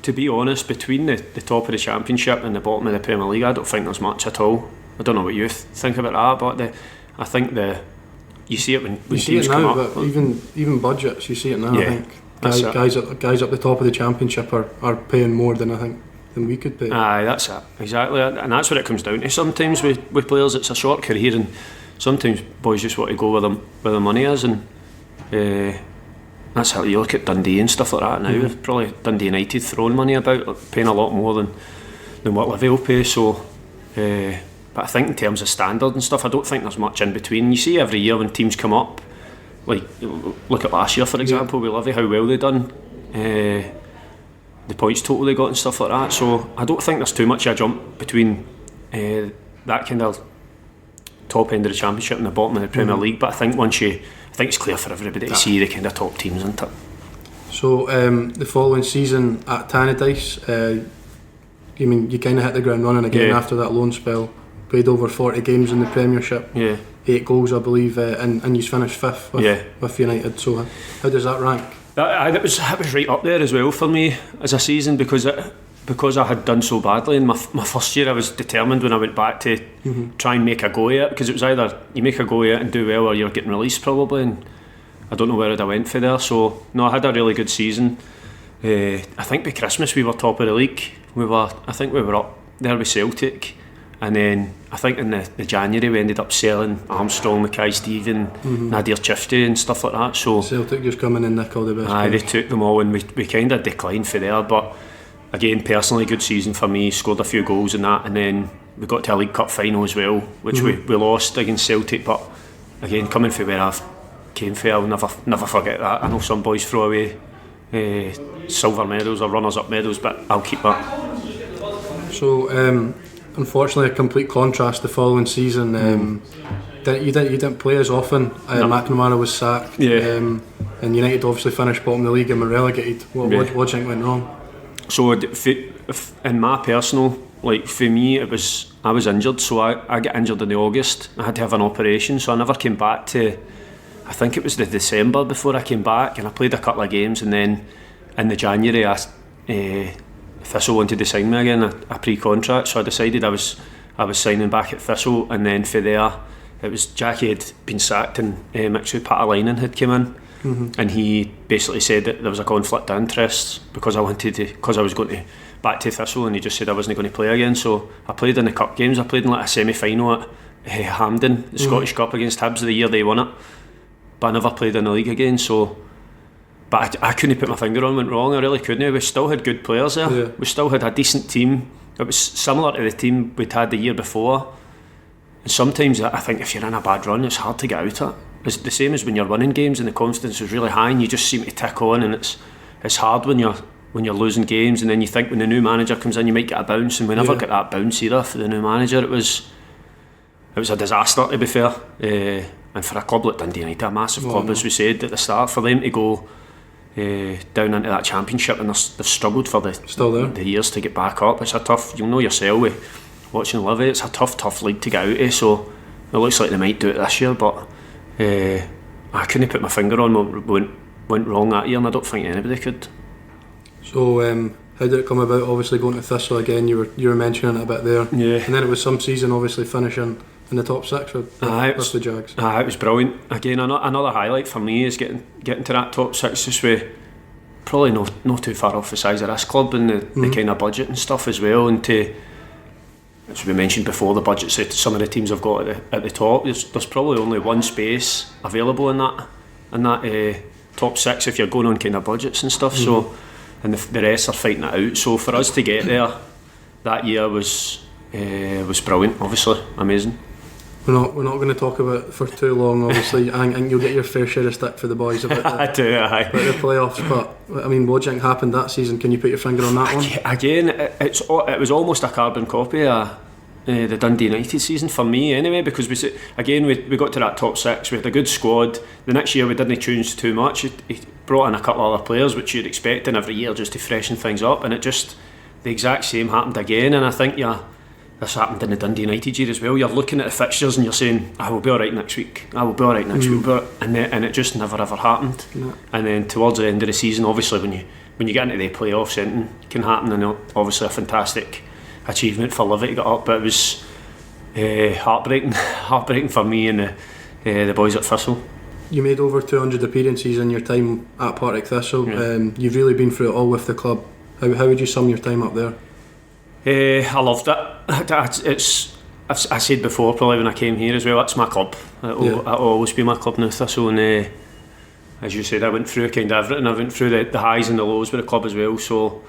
Speaker 10: to be honest, between the top of the Championship and the bottom of the Premier League, I don't think there's much at all. I don't know what you think about that, but I think you see it when teams come up.
Speaker 7: But even budgets, you see it now. Yeah, I think guys up the top of the Championship are paying more than I think than we could pay.
Speaker 10: Aye, that's it, exactly, and that's what it comes down to. Sometimes with players, it's a short career, and sometimes boys just want to go where the money is, and that's how you look at Dundee and stuff like that now. Probably Dundee United throwing money about, like, paying a lot more than what Livi will pay. So, but I think in terms of standard and stuff, I don't think there's much in between. You see every year when teams come up, like look at last year for example with Livi, how well they done, the points total they got and stuff like that. So I don't think there's too much of a jump between that kind of top end of the Championship and the bottom of the Premier League. But I think I think it's clear for everybody to see the kind of top teams, isn't it?
Speaker 7: So the following season at Tannadice, you kind of hit the ground running again after that loan spell. Played over 40 games in the Premiership. 8 goals, I believe, and you finished 5th with United. So how does that rank?
Speaker 10: That was right up there as well for me as a season, because I had done so badly in my first year. I was determined when I went back to try and make a go at it, because it was either you make a go at it and do well, or you're getting released probably, and I don't know where I went for there. So no, I had a really good season. I think by Christmas we were top of the league. I think we were up there with Celtic, and then I think in the January we ended up selling Armstrong, Mackay, Stephen, Nadir Chifty and stuff like that. So
Speaker 7: Celtic just coming in nick all the best.
Speaker 10: Aye, they took them all, and we kind of declined for there. But again, personally, good season for me. Scored a few goals in that, and then we got to a League Cup final as well, which we lost against Celtic. But again, coming from where I've came from, I'll never forget that. I know some boys throw away silver medals or runners-up medals, but I'll keep that.
Speaker 7: So, unfortunately, a complete contrast the following season. You didn't play as often. McNamara was sacked, and United obviously finished bottom of the league and were relegated. What do you think went wrong?
Speaker 10: So in my personal, like for me, I was injured, so I got injured in August. I had to have an operation, so I never came back to, I think it was the December before I came back, and I played a couple of games, and then in the January Thistle wanted to sign me again, a pre-contract, so I decided I was signing back at Thistle, and then for there it was Jackie had been sacked and Mixu Patalainen had come in, and he basically said that there was a conflict of interest because I was going to back to Thistle, and he just said I wasn't going to play again. So I played in the cup games. I played in like a semi-final at Hampden, the Scottish Cup against Hibs the year they won it, but I never played in the league again. So, but I couldn't put my finger on went wrong. I really couldn't. We still had good players there. Yeah. We still had a decent team. It was similar to the team we'd had the year before. And sometimes I think if you're in a bad run, it's hard to get out of it. It's the same as when you're winning games and the confidence is really high and you just seem to tick on, and it's hard when you're losing games, and then you think when the new manager comes in you might get a bounce, and we never get that bounce either for the new manager. It was a disaster, to be fair, and for a club like Dundee United, a massive club, as we said at the start, for them to go down into that championship, and they've struggled for the years to get back up. It's a tough, you'll know yourself with watching Livi, it's a tough league to get out of, so it looks like they might do it this year, but I couldn't put my finger on what went wrong that year, and I don't think anybody could.
Speaker 7: So how did it come about, obviously going to Thistle again? You were mentioning it a bit there, and then it was some season obviously finishing in the top 6 with the Jags.
Speaker 10: It was brilliant. Again, another highlight for me is getting to that top 6 just with probably not too far off the size of this club, and the kind of budget and stuff as well, and to, as we mentioned before, the budgets that some of the teams have got at the top, there's probably only one space available in that top 6 if you're going on kind of budgets and stuff. So, and the rest are fighting it out. So for us to get there that year was brilliant, obviously amazing.
Speaker 7: We're not going to talk about it for too long, obviously. and you'll get your fair share of stick for the boys about
Speaker 10: I do,
Speaker 7: about the playoffs. But I mean, what do you think happened that season? Can you put your finger on that one?
Speaker 10: Again, it was almost a carbon copy of the Dundee United season for me, anyway, because we got to that top 6. We had a good squad. The next year we didn't change too much. He brought in a couple of other players, which you'd expect in every year, just to freshen things up, and the exact same happened again. And I think this happened in the Dundee United year as well. You're looking at the fixtures and you're saying, I will be alright next week, I will be alright next week, and it just never ever happened. And then towards the end of the season, obviously when you get into the playoffs, anything can happen, and obviously a fantastic achievement for Livi to get up, but it was heartbreaking for me and the boys at Thistle.
Speaker 7: You made over 200 appearances in your time at Partick Thistle. You've really been through it all with the club. How would you sum your time up there?
Speaker 10: I loved it. I said before, probably when I came here as well, it's my club. It'll always be my club now, Thistle, and as you said, I went through kind of everything. I went through the highs and the lows with the club as well, so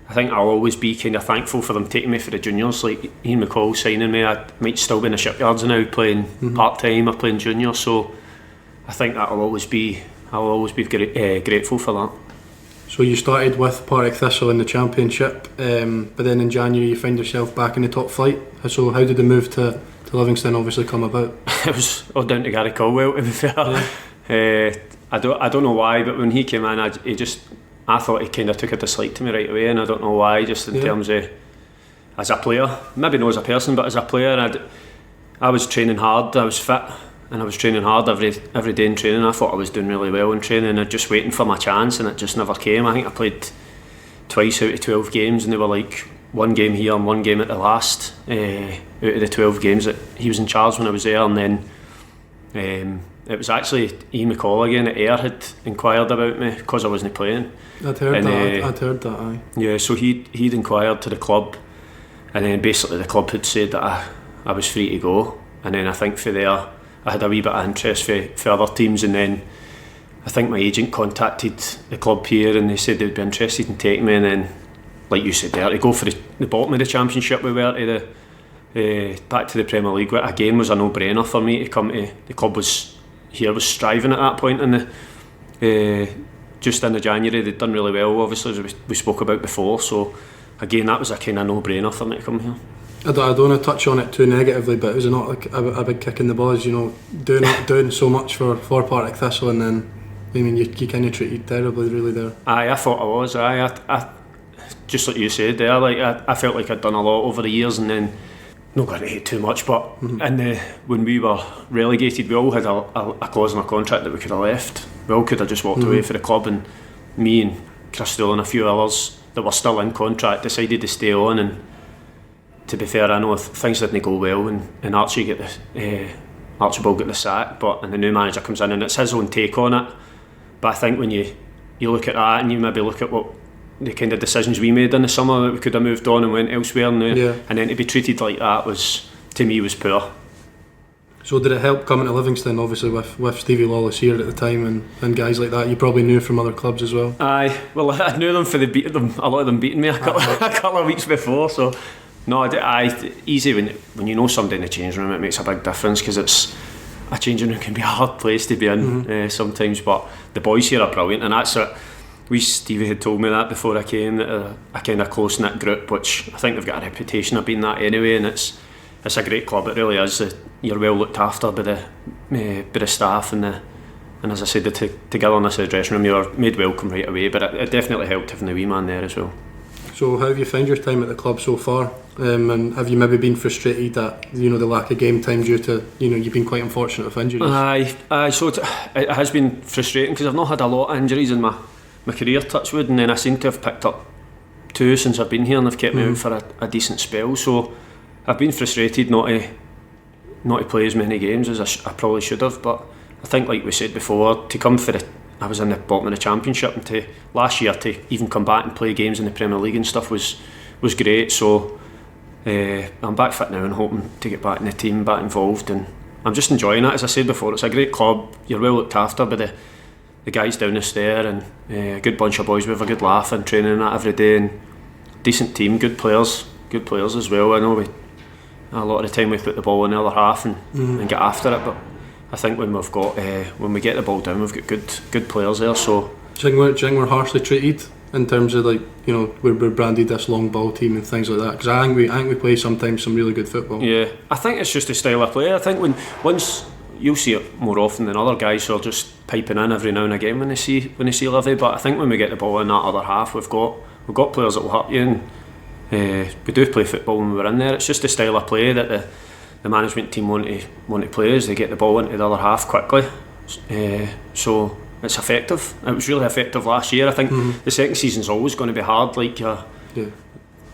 Speaker 10: I think I'll always be kind of thankful for them taking me for the juniors, like Ian McCall signing me. I might still be in the shipyards now playing part-time or playing junior, so I think I'll always be grateful for that.
Speaker 7: So you started with Partick Thistle in the Championship, but then in January you find yourself back in the top flight. So how did the move to Livingston obviously come about?
Speaker 10: It was all down to Gary Caldwell, to be fair. I don't know why, but when he came in, I thought he kind of took a dislike to me right away, and I don't know why, just in terms of as a player, maybe not as a person, but as a player, I was training hard, I was fit, and I was training hard every day in training. I thought I was doing really well in training, and just waiting for my chance, and it just never came. I think I played twice out of 12 games, and they were like one game here and one game at the last out of the 12 games that he was in charge when I was there. And then it was actually Ian McCall again at Ayr had inquired about me because I wasn't playing.
Speaker 7: I'd heard that, aye.
Speaker 10: Yeah, so he'd inquired to the club, and then basically the club had said that I was free to go, and then I think for there I had a wee bit of interest for other teams, and then I think my agent contacted the club here and they said they'd be interested in taking me, and then like you said there, to go for the bottom of the Championship we were to back to the Premier League, which again was a no-brainer for me to come to. The club was striving at that point, and just in the January they'd done really well, obviously, as we spoke about before, so again that was a kind of no-brainer for me to come here.
Speaker 7: I don't want to touch on it too negatively, but it was not like a big kick in the balls, doing so much for Partick Thistle, and then I mean you kind of treated terribly really there.
Speaker 10: I thought I was. I just like you said there, like I felt like I'd done a lot over the years, and then not going to hate too much, but when we were relegated, we all had a clause in our contract that we could have left. We all could have just walked away for the club, and me and Chris Erskine and a few others that were still in contract decided to stay on. And to be fair, I know things didn't go well, and Archibald got the sack, and the new manager comes in and it's his own take on it. But I think when you look at that and you maybe look at what the kind of decisions we made in the summer, that we could have moved on and went elsewhere, and then to be treated like that was, to me, was poor.
Speaker 7: So did it help coming to Livingston, obviously with Stevie Lawless here at the time and guys like that you probably knew from other clubs as well?
Speaker 10: Aye, well, I knew them for a lot of them beating me a couple of weeks before, so no, easy when you know somebody in the changing room, it makes a big difference, because it's a changing room can be a hard place to be in sometimes, but the boys here are brilliant, and that's it. Stevie had told me that before I came, that a kind of close-knit group, which I think they've got a reputation of being that anyway, and it's a great club, it really is. You're well looked after by the staff, and as I said, the togetherness of the dressing room, you're made welcome right away, but it definitely helped having the wee man there as well. So
Speaker 7: how have you found your time at the club so far, and have you maybe been frustrated at the lack of game time due to you've been quite unfortunate with injuries?
Speaker 10: Aye, so it has been frustrating, because I've not had a lot of injuries in my career, touch wood, and then I seem to have picked up 2 since I've been here, and they've kept me out for a decent spell, so I've been frustrated not to play as many games as I probably should have, but I think, like we said before, to come for I was in the bottom of the Championship, and to last year to even come back and play games in the Premier League and stuff was great, so I'm back fit now and hoping to get back in the team, back involved, and I'm just enjoying it. As I said before, it's a great club, you're well looked after by the guys down the stair, and a good bunch of boys. We have a good laugh and training and that every day, and decent team, good players as well. I know a lot of the time we put the ball in the other half and get after it, but I think when we get the ball down, we've got good players there. So
Speaker 7: do you think we're harshly treated in terms of we're branded this long ball team and things like that? Because I think we play sometimes some really good football.
Speaker 10: Yeah, I think it's just a style of play. I think once you'll see it more often than other guys who are just piping in every now and again when they see Livi. But I think when we get the ball in that other half, we've got players that will hurt you, and we do play football when we're in there. It's just the style of play that the management team want to play, as they get the ball into the other half quickly. So it's effective. It was really effective last year. I think the second season's always going to be hard.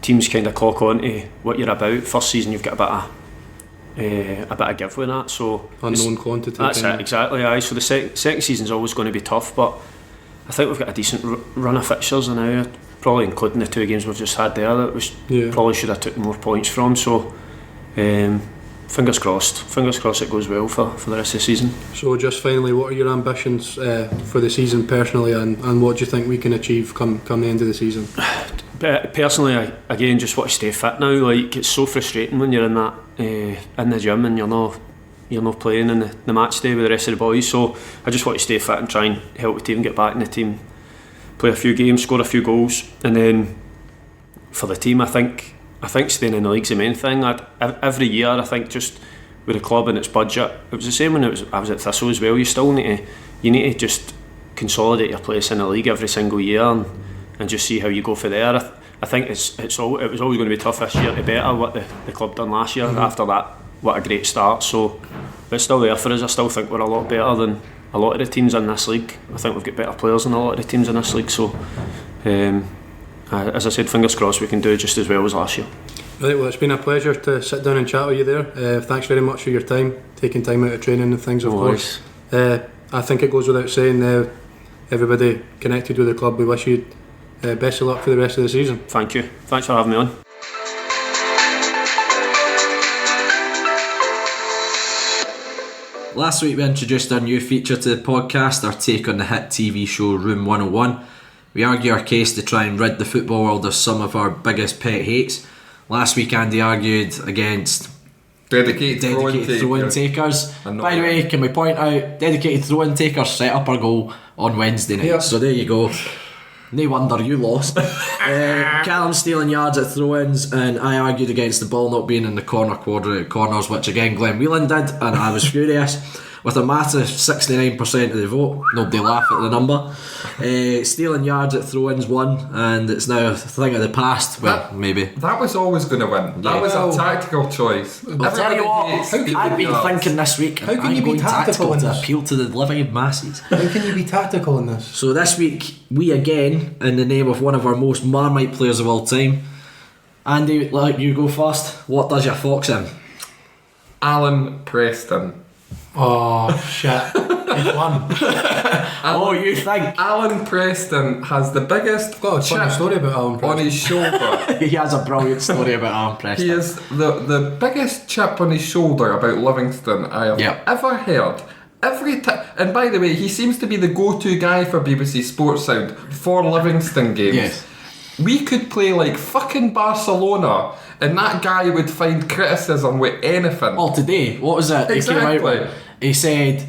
Speaker 10: Teams kind of clock on to what you're about. First season you've got a bit of give with that, so
Speaker 7: unknown quantity.
Speaker 10: That's it, exactly. Aye. So the second season's always going to be tough, but I think we've got a decent run of fixtures now, probably including the 2 games we've just had there that we probably should have took more points from. So fingers crossed it goes well for the rest of the season.
Speaker 7: So just finally, what are your ambitions for the season personally, and what do you think we can achieve come the end of the season?
Speaker 10: Personally, I again just want to stay fit now. It's so frustrating when you're in that in the gym and you're not playing in the match day with the rest of the boys. So I just want to stay fit and try and help the team get back in the team, play a few games, score a few goals, and then for the team, I think staying in the league's the main thing. Every year, I think just with the club and its budget, it was the same when I was at Thistle as well. You need to just consolidate your place in the league every single year and just see how you go for there. I think it was always going to be tough this year to better what the club done last year. After that, what a great start. So it's still there for us. I still think we're a lot better than a lot of the teams in this league. I think we've got better players than a lot of the teams in this league. So as I said, fingers crossed we can do just as well as last year.
Speaker 7: Right, well, it's been a pleasure to sit down and chat with you there. Thanks very much for your time, taking time out of training and things, of course. I think it goes without saying, everybody connected with the club, we wish you best of luck for the rest of the season.
Speaker 10: Thank you. Thanks for having me on.
Speaker 6: Last week we introduced our new feature to the podcast, our take on the hit TV show Room 101. We argue our case to try and rid the football world of some of our biggest pet hates. Last week Andy argued against
Speaker 5: dedicated
Speaker 6: throw-in takers. By the way, can we point out, dedicated throw-in takers set up our goal on Wednesday night. So there you go. No wonder you lost. Calum stealing yards at throw-ins, and I argued against the ball not being in the corners, which again Glenn Whelan did, and I was furious. With a massive 69% of the vote, nobody laugh at the number. Stealing yards at throw-ins won, and it's now a thing of the past. Well, maybe.
Speaker 5: That was always going to win. That was a tactical choice.
Speaker 6: I'll tell you what, I've been thinking this week,
Speaker 7: how can you be tactical in
Speaker 6: to
Speaker 7: this?
Speaker 6: appeal to the living masses.
Speaker 7: How can you be tactical in this?
Speaker 6: So this week, we again, in the name of one of our most Marmite players of all time, Andy, let you go first. What does your fox in?
Speaker 5: Alan Preston.
Speaker 7: Oh shit! He's won.
Speaker 6: You think?
Speaker 5: Alan Preston has the biggest
Speaker 7: Got a funny
Speaker 5: chip
Speaker 7: story about Alan
Speaker 5: on
Speaker 7: Preston.
Speaker 5: his shoulder.
Speaker 6: He has a brilliant story about Alan Preston.
Speaker 5: He is the biggest chip on his shoulder about Livingston I have ever heard. Every time, and by the way, he seems to be the go-to guy for BBC Sports Sound for Livingston games.
Speaker 6: Yes.
Speaker 5: We could play like fucking Barcelona, and that guy would find criticism with anything.
Speaker 6: Oh, today, what was it?
Speaker 5: Exactly.
Speaker 6: He came out with, he said,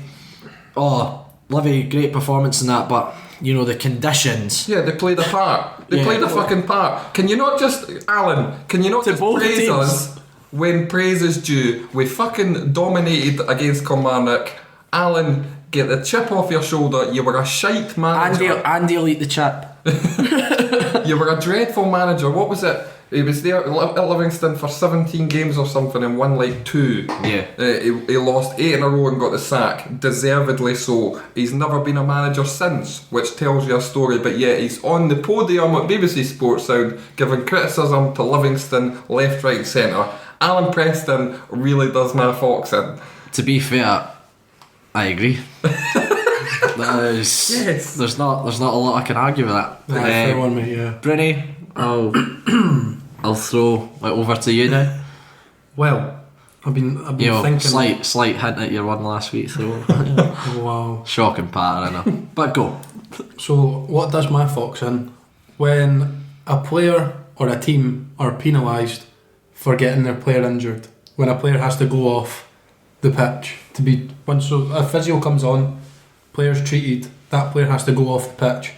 Speaker 6: "Oh, Livi, great performance and that, but you know the conditions."
Speaker 5: Yeah, they played a part. They played a fucking part. Can you not just, Alan? Can you not just
Speaker 6: both
Speaker 5: praise
Speaker 6: teams.
Speaker 5: us when praise is due? We fucking dominated against Kilmarnock. Alan, get the chip off your shoulder. You were a shite manager.
Speaker 6: And he'll eat the chip.
Speaker 5: You were a dreadful manager. What was it? He was there at Livingston for 17 games or something and won like 2.
Speaker 6: Yeah.
Speaker 5: He lost 8 in a row and got the sack. Deservedly so. He's never been a manager since, which tells you a story. But yeah, he's on the podium at BBC Sports Sound giving criticism to Livingston left, right, centre. Alan Preston really does my fox in.
Speaker 6: To be fair, I agree. There's not a lot I can argue with that.
Speaker 7: Fair one, mate, yeah.
Speaker 6: Bruni, I'll throw it over to you now.
Speaker 7: Well, I've been thinking.
Speaker 6: Slight hint at your one last week, so
Speaker 7: Wow.
Speaker 6: shocking pattern, I know. But go.
Speaker 7: So, what does my fox in? When a player or a team are penalised for getting their player injured, when a player has to go off the pitch to be so a physio comes on, player's treated, that player has to go off the pitch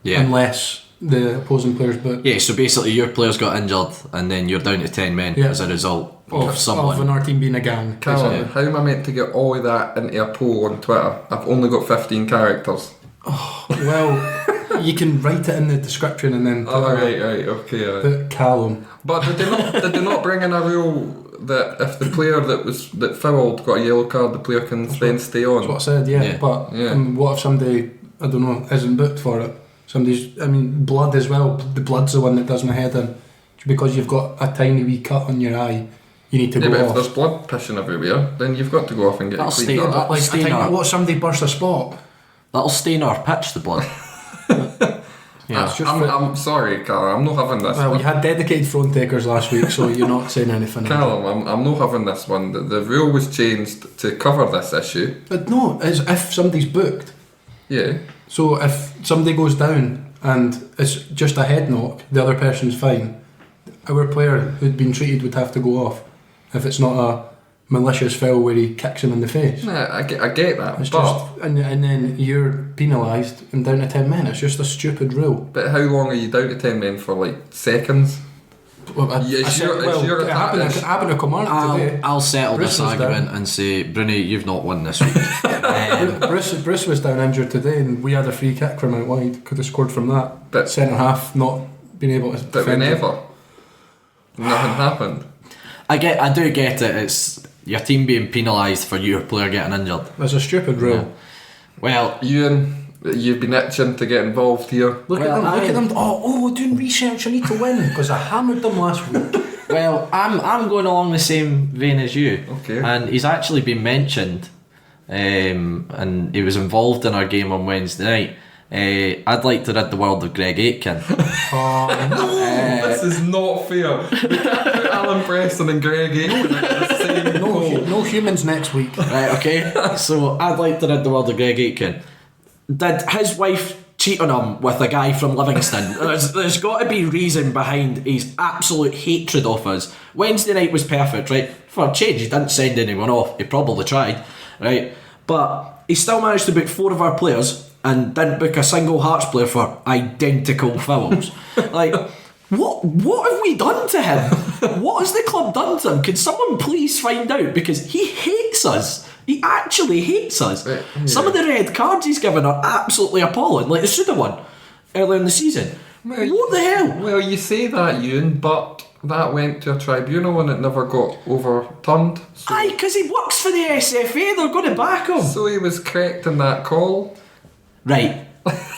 Speaker 7: unless the opposing player's booked.
Speaker 6: Yeah, so basically your players got injured and then you're down to 10 men as a result of someone.
Speaker 7: Of our team being a gang.
Speaker 5: Calum, how am I meant to get all of that into a poll on Twitter? I've only got 15 characters.
Speaker 7: Oh, well, you can write it in the description and then put
Speaker 5: okay.
Speaker 7: Calum.
Speaker 5: But did they not bring in a rule that if the player that fouled got a yellow card, the player can then stay on?
Speaker 7: That's what I said, yeah. But what if somebody, I don't know, isn't booked for it? Blood as well. The blood's the one that does my head in. Because you've got a tiny wee cut on your eye, you need to go
Speaker 5: but
Speaker 7: off.
Speaker 5: if there's blood pissing everywhere, then you've got to go off and get it cleaned up.
Speaker 7: What if somebody burst a spot?
Speaker 6: That'll stain our pitch, the blood.
Speaker 5: I'm sorry, Callum, I'm not having this
Speaker 7: Well,
Speaker 5: one.
Speaker 7: we had dedicated phone takers last week, so you're not saying anything.
Speaker 5: Callum, I'm not having this one. The rule was changed to cover this issue.
Speaker 7: But no, it's if somebody's booked.
Speaker 5: Yeah.
Speaker 7: So if somebody goes down and it's just a head knock, the other person's fine, our player who'd been treated would have to go off if it's not a malicious foul where he kicks him in the face.
Speaker 5: Yeah, I get that.
Speaker 7: It's just, and then you're penalised and down to 10 men. It's just a stupid rule.
Speaker 5: But how long are you down to 10 men for? Like seconds?
Speaker 7: Well, it happened to Kilmarnock today.
Speaker 6: I'll settle
Speaker 7: Bruce
Speaker 6: this argument and say, Bruni, you've not won this week.
Speaker 7: Bruce was down injured today, and we had a free kick from out wide. Could have scored from that. But centre half not being able to.
Speaker 5: But we never. Nothing happened.
Speaker 6: I do get it. It's your team being penalised for your player getting injured.
Speaker 7: It's a stupid rule.
Speaker 6: Yeah. Well,
Speaker 5: Ewan, you've been itching to get involved here.
Speaker 7: Look at them. Oh, doing research. I need to win because I hammered them last week.
Speaker 6: Well, I'm going along the same vein as you.
Speaker 5: Okay.
Speaker 6: And he's actually been mentioned, and he was involved in our game on Wednesday night. I'd like to rid the world of Greg Aitken.
Speaker 5: This is not fair. We can't put Alan Preston and Greg Aitken at the same
Speaker 7: No humans next week.
Speaker 6: Right, okay. So I'd like to rid the world of Greg Aitken. Did his wife cheat on him with a guy from Livingston? There's got to be reason behind his absolute hatred of us. Wednesday night was perfect, right? For a change, he didn't send anyone off. He probably tried, right? But he still managed to book 4 of our players and didn't book a single Hearts player for identical fouls. Like, what have we done to him? What has the club done to him? Could someone please find out? Because he hates us. He actually hates us.
Speaker 5: Yeah.
Speaker 6: Some of the red cards he's given are absolutely appalling. Like the Suda one earlier in the season.
Speaker 5: Well,
Speaker 6: what the hell?
Speaker 5: Well, you say that, Ewan, but that went to a tribunal and it never got overturned. So,
Speaker 6: Aye, because he works for the SFA. They're going to back him.
Speaker 5: so he was correct in that call.
Speaker 6: Right.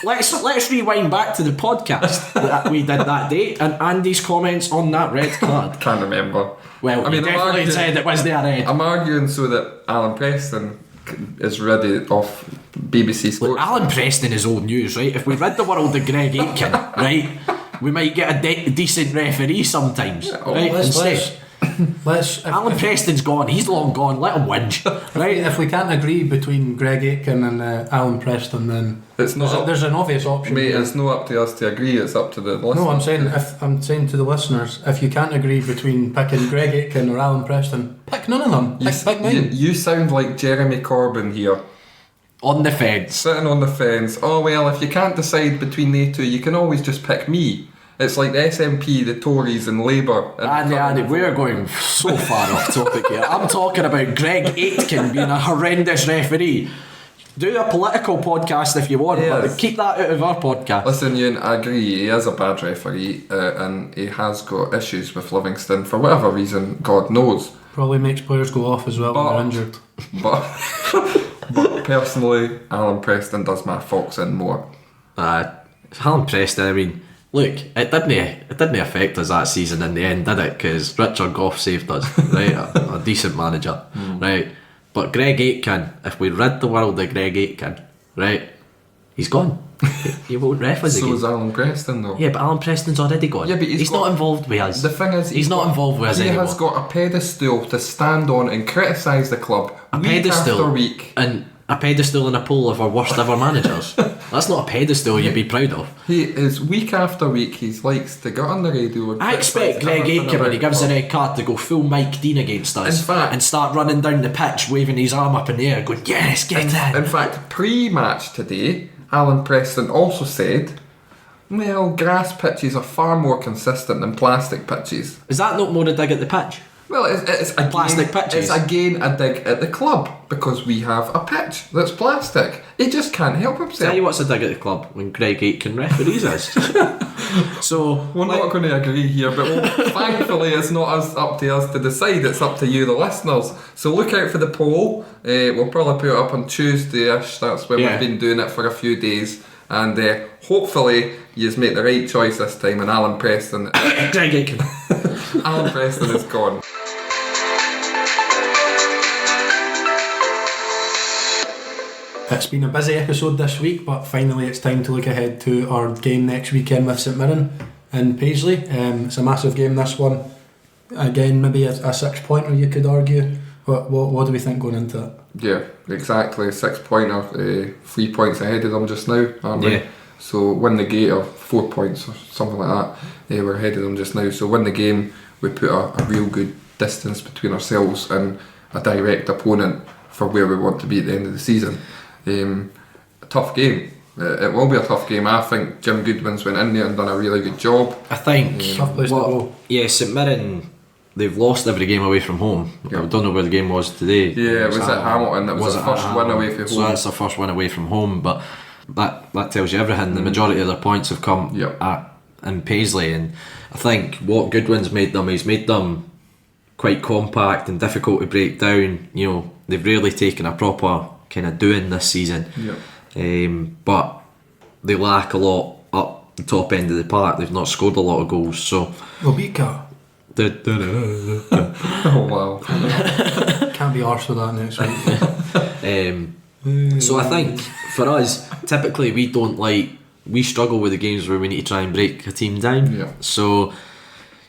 Speaker 6: Let's rewind back to the podcast that we did that day and Andy's comments on that red card.
Speaker 5: Can't remember.
Speaker 6: Well, I mean, definitely said it was there red.
Speaker 5: I'm arguing so that Alan Preston is ready off BBC Sports.
Speaker 6: Look, Alan Preston is old news, right? If we rid the world of Greg Aitken, right, we might get a decent referee sometimes, right?
Speaker 7: Let's
Speaker 6: Alan Preston's gone. He's long gone. Let him whinge, right?
Speaker 7: If we can't agree between Greg Aitken and Alan Preston, then there's an obvious option.
Speaker 5: Mate, it's not up to us to agree. It's up to the listeners.
Speaker 7: No, I'm saying to the listeners, if you can't agree between picking Greg Aitken or Alan Preston, pick none of them. Pick mine.
Speaker 5: You sound like Jeremy Corbyn here.
Speaker 6: On the fence.
Speaker 5: Sitting on the fence. Oh well, if you can't decide between the two, you can always just pick me. It's like the SNP, the Tories and Labour.
Speaker 6: Andy, we're going so far off topic here. I'm talking about Greg Aitken being a horrendous referee. Do a political podcast if you want, but keep that out of our podcast.
Speaker 5: Listen, Ewan, I agree, he is a bad referee, and he has got issues with Livingston for whatever reason, God knows.
Speaker 7: Probably makes players go off as well when they're injured.
Speaker 5: But personally, Alan Preston does my fox in more.
Speaker 6: Alan Preston, I mean, look, it didn't affect us that season in the end, did it? Because Richard Gough saved us, right? a decent manager, right? But Greg Aitken, if we rid the world of Greg Aitken, right, he's gone. He won't ref us again.
Speaker 5: So is Alan Preston, though.
Speaker 6: Yeah, but Alan Preston's already gone. Yeah, but he's not involved with us.
Speaker 5: The thing is,
Speaker 6: he's not involved with us anymore.
Speaker 5: He has got a pedestal to stand on and criticise the club week after week.
Speaker 6: And a pedestal and a poll of our worst ever managers. That's not a pedestal you'd be proud of.
Speaker 5: He is week after week. He likes to get on the radio.
Speaker 6: I expect Greg Aitken, when he gives the red card, to go full Mike Dean against us.
Speaker 5: In fact,
Speaker 6: and start running down the pitch, waving his arm up in the air, going, "Yes, get in."
Speaker 5: In fact, pre-match today, Alan Preston also said, "Well, grass pitches are far more consistent than plastic pitches."
Speaker 6: Is that not more a dig at the pitch?
Speaker 5: Well, it's again,
Speaker 6: plastic pitches.
Speaker 5: It's again a dig at the club because we have a pitch that's plastic. He just can't help himself.
Speaker 6: Tell you what's a dig at the club when Greg Aitken referees us. So
Speaker 5: we're not going to agree here, but thankfully it's not up to us to decide. It's up to you, the listeners. So look out for the poll. We'll probably put it up on Tuesday-ish. That's when we've been doing it for a few days, and hopefully you make the right choice this time. And Alan Preston,
Speaker 6: Greg Aitken,
Speaker 5: Alan Preston is gone.
Speaker 7: It's been a busy episode this week, but finally it's time to look ahead to our game next weekend with St Mirren in Paisley. It's a massive game, this one. Again, maybe a 6-pointer, you could argue. What do we think going into it?
Speaker 5: Yeah, exactly. 6-pointer, 3 points ahead of them just now, aren't we? So win the game, or 4 points or something like that. We're ahead of them just now. So win the game, we put a real good distance between ourselves and a direct opponent for where we want to be at the end of the season. A tough game. It will be a tough game. I think Jim Goodwin's went in there and done a really good job.
Speaker 6: I think
Speaker 7: tough place to go.
Speaker 6: Yeah, St Mirren, they've lost every game away from home. I don't know where the game was today.
Speaker 5: Yeah, it was at Hamilton. It was the first win away from home.
Speaker 6: So that's the first win away from home, but that tells you everything. The majority of their points have come in Paisley, and I think what Goodwin's made them, he's made them quite compact and difficult to break down. You know, they've really taken a proper kind of doing this season, but they lack a lot up the top end of the park. They've not scored a lot of goals, so
Speaker 7: Obika.
Speaker 5: Oh wow.
Speaker 7: Can't be arsed with that next week.
Speaker 6: So I think for us, typically we struggle with the games where we need to try and break a team down. So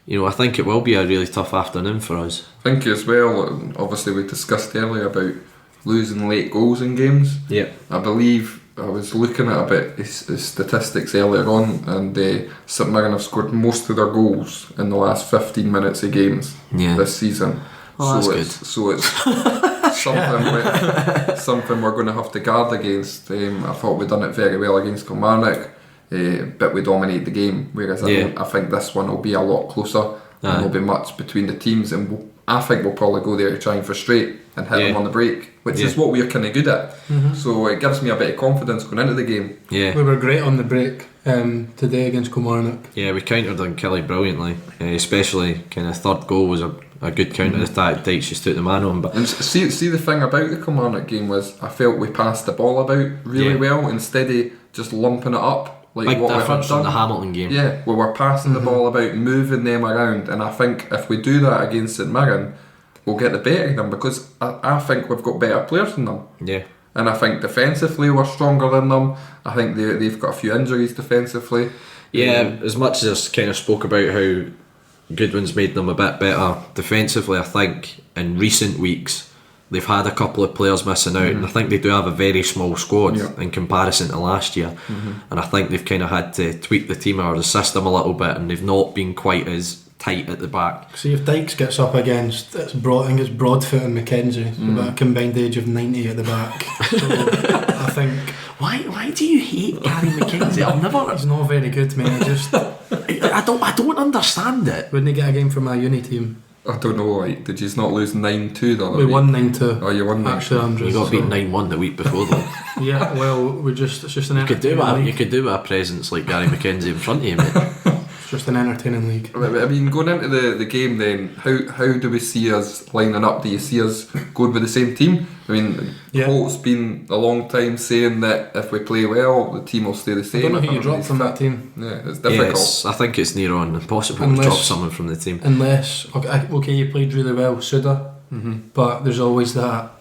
Speaker 6: I think it will be a really tough afternoon for us.
Speaker 5: I think as well, obviously we discussed earlier about losing late goals in games. I believe I was looking at a bit of statistics earlier on, and St Mirren have scored most of their goals in the last 15 minutes of games this season.
Speaker 6: That's good.
Speaker 5: So it's something we're going to have to guard against. I thought we'd done it very well against Kilmarnock, but we dominated the game, whereas I think this one will be a lot closer and there'll be much between the teams, and I think we'll probably go there to try and frustrate and hit them on the break, which is what we're kind of good at. So it gives me a bit of confidence going into the game.
Speaker 7: We were great on the break today against Kilmarnock.
Speaker 6: We countered on Kelly brilliantly, especially kind of third goal was a good counter attack. Dykes just took the man on. But
Speaker 5: and see the thing about the Kilmarnock game was I felt we passed the ball about really well instead of just lumping it up. Like
Speaker 6: big
Speaker 5: what
Speaker 6: difference from the Hamilton game.
Speaker 5: We were passing the ball about, moving them around, and I think if we do that against St Mirren, will get the better of them, because I think we've got better players than them.
Speaker 6: Yeah.
Speaker 5: And I think defensively we're stronger than them. I think they've got a few injuries defensively.
Speaker 6: Yeah, as much as I kind of spoke about how Goodwin's made them a bit better defensively, I think in recent weeks they've had a couple of players missing out, and I think they do have a very small squad in comparison to last year. And I think they've kind of had to tweak the team or the system a little bit, and they've not been quite as tight at the back.
Speaker 7: See, if Dykes gets up against, I think it's Broadfoot and McKenzie, about a combined age of 90 at the back. So I think.
Speaker 6: Why do you hate Gary McKenzie? I've never.
Speaker 7: He's not very good, mate.
Speaker 6: I don't understand it.
Speaker 7: Wouldn't he get a game from my uni team?
Speaker 5: I don't know, like, did you not lose 9-2 the other
Speaker 7: We
Speaker 5: week?
Speaker 7: won 9-2.
Speaker 5: Oh, you won 9-2.
Speaker 7: Actually, Andrew.
Speaker 6: You got beat 9-1 the week before though.
Speaker 7: Yeah, well, it's just an
Speaker 6: You could do
Speaker 7: entertaining
Speaker 6: it.
Speaker 7: league.
Speaker 6: You could do it a presence like Gary McKenzie in front of you, mate.
Speaker 7: It's just an entertaining league.
Speaker 5: I mean, going into the game then, how do we see us lining up? Do you see us going with the same team? I mean, Holt's been a long time saying that if we play well, the team will stay the same.
Speaker 7: I don't know who you dropped from that team.
Speaker 5: Yeah, it's difficult.
Speaker 6: I think it's near on impossible to drop someone from the team.
Speaker 7: Unless, okay, you played really well, Suda, but there's always that,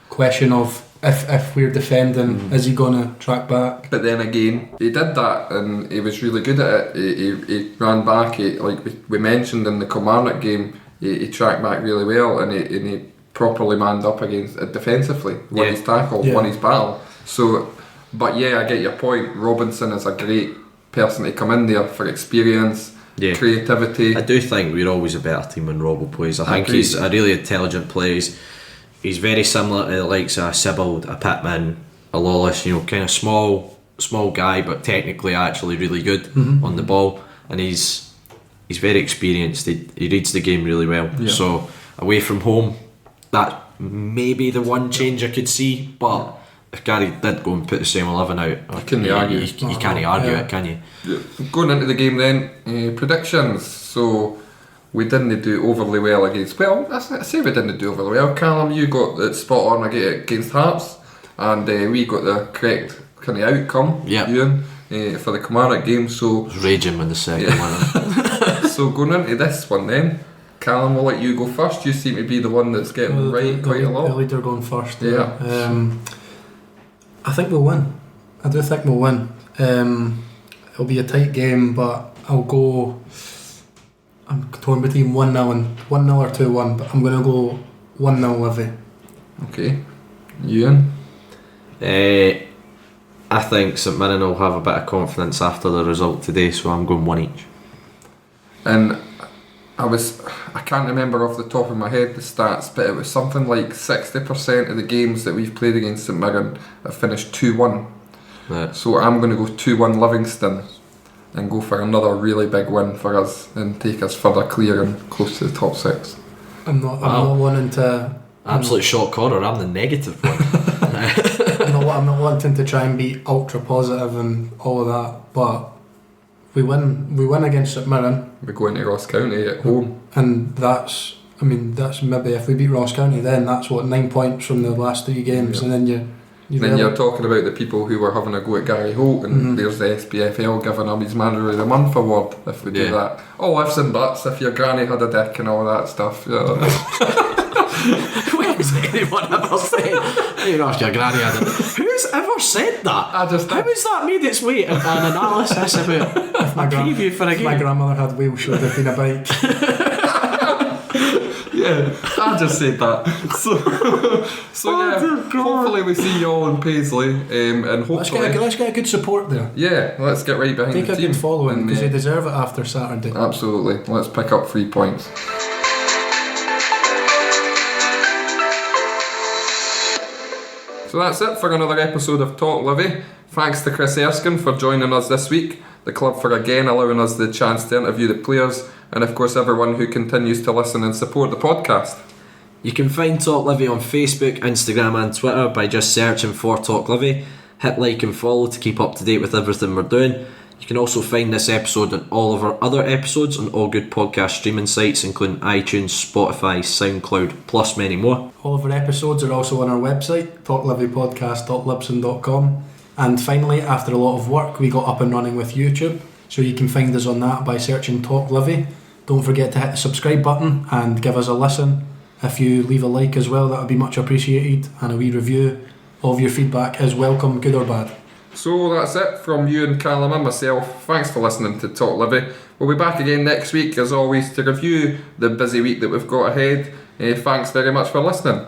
Speaker 7: question of if we're defending, is he going to track back?
Speaker 5: But then again, he did that and he was really good at it. He ran back, like we mentioned in the Kilmarnock game, he tracked back really well, and he properly manned up against it defensively, won his tackle, won his battle. So, but yeah, I get your point. Robinson is a great person to come in there for experience, creativity.
Speaker 6: I do think we're always a better team when Robbo plays. I think he's a really intelligent player. He's very similar to the likes of a Sibbald, a Pittman, a Lawless, kind of small guy, but technically actually really good on the ball, and he's very experienced. He reads the game really well. So away from home, that may be the one change I could see, but if Gary did go and put the same 11 out, you can't argue it, can you?
Speaker 5: Yeah. Going into the game then, predictions. So we didn't do overly well against. Well, I say we didn't do overly well. Calum, you got it spot on against Hearts, and we got the correct kind of outcome. Ewan, for the Kilmarnock game. So
Speaker 6: raging when the second one.
Speaker 5: So going into this one then, Calum, we'll let you go first. You seem to be the one that's getting quite a lot.
Speaker 7: The leader going first. Yeah. I think we'll win. I do think we'll win. It'll be a tight game, but I'll go. I'm torn between 1-0 and 1-0 or 2-1, but I'm going to go 1-0 Livi.
Speaker 5: Okay. Ewan?
Speaker 6: I think St Mirren will have a bit of confidence after the result today, so I'm going 1 each.
Speaker 5: And I can't remember off the top of my head the stats, but it was something like 60% of the games that we've played against St Mirren have finished 2-1.
Speaker 6: Yeah.
Speaker 5: So I'm going to go 2-1 Livingston and go for another really big win for us and take us further clear and close to the top 6.
Speaker 7: I'm not wanting to.
Speaker 6: Absolute short corner. I'm the negative one.
Speaker 7: I'm not wanting to try and be ultra positive and all of that, but we win against St Mirren.
Speaker 5: We go into Ross County at home,
Speaker 7: and that's maybe if we beat Ross County, then that's what 9 points from the last 3 games, and then you're talking about the people who were having a go at Gary Holt, and there's the SPFL giving him his Manager of the Month award if we do that. Oh, ifs and buts, if your granny had a dick and all that stuff.
Speaker 6: When has anyone ever said? You know, if your granny had a dick. Who's ever said that? How has that made its way in an analysis about a preview for a game?
Speaker 7: My grandmother had wheels, should have been a bike.
Speaker 5: Yeah, I just said that. Hopefully we see you all in Paisley, and hopefully
Speaker 7: let's get a good support there.
Speaker 5: Yeah, let's get right behind the team.
Speaker 7: Take a good following, because they deserve it after Saturday.
Speaker 5: Absolutely, let's pick up 3 points. So that's it for another episode of TalkLivi. Thanks to Chris Erskine for joining us this week, the club for again allowing us the chance to interview the players, and of course everyone who continues to listen and support the podcast.
Speaker 6: You can find TalkLivi on Facebook, Instagram and Twitter by just searching for TalkLivi. Hit like and follow to keep up to date with everything we're doing. You can also find this episode and all of our other episodes on all good podcast streaming sites, including iTunes, Spotify, SoundCloud, plus many more.
Speaker 7: All of our episodes are also on our website, talklivipodcast.libsyn.com. And finally, after a lot of work, we got up and running with YouTube, so you can find us on that by searching TalkLivi. Don't forget to hit the subscribe button and give us a listen. If you leave a like as well, that would be much appreciated, and a wee review of your feedback is welcome, good or bad.
Speaker 5: So that's it from you and Calum and myself. Thanks for listening to TalkLivi. We'll be back again next week, as always, to review the busy week that we've got ahead. Thanks very much for listening.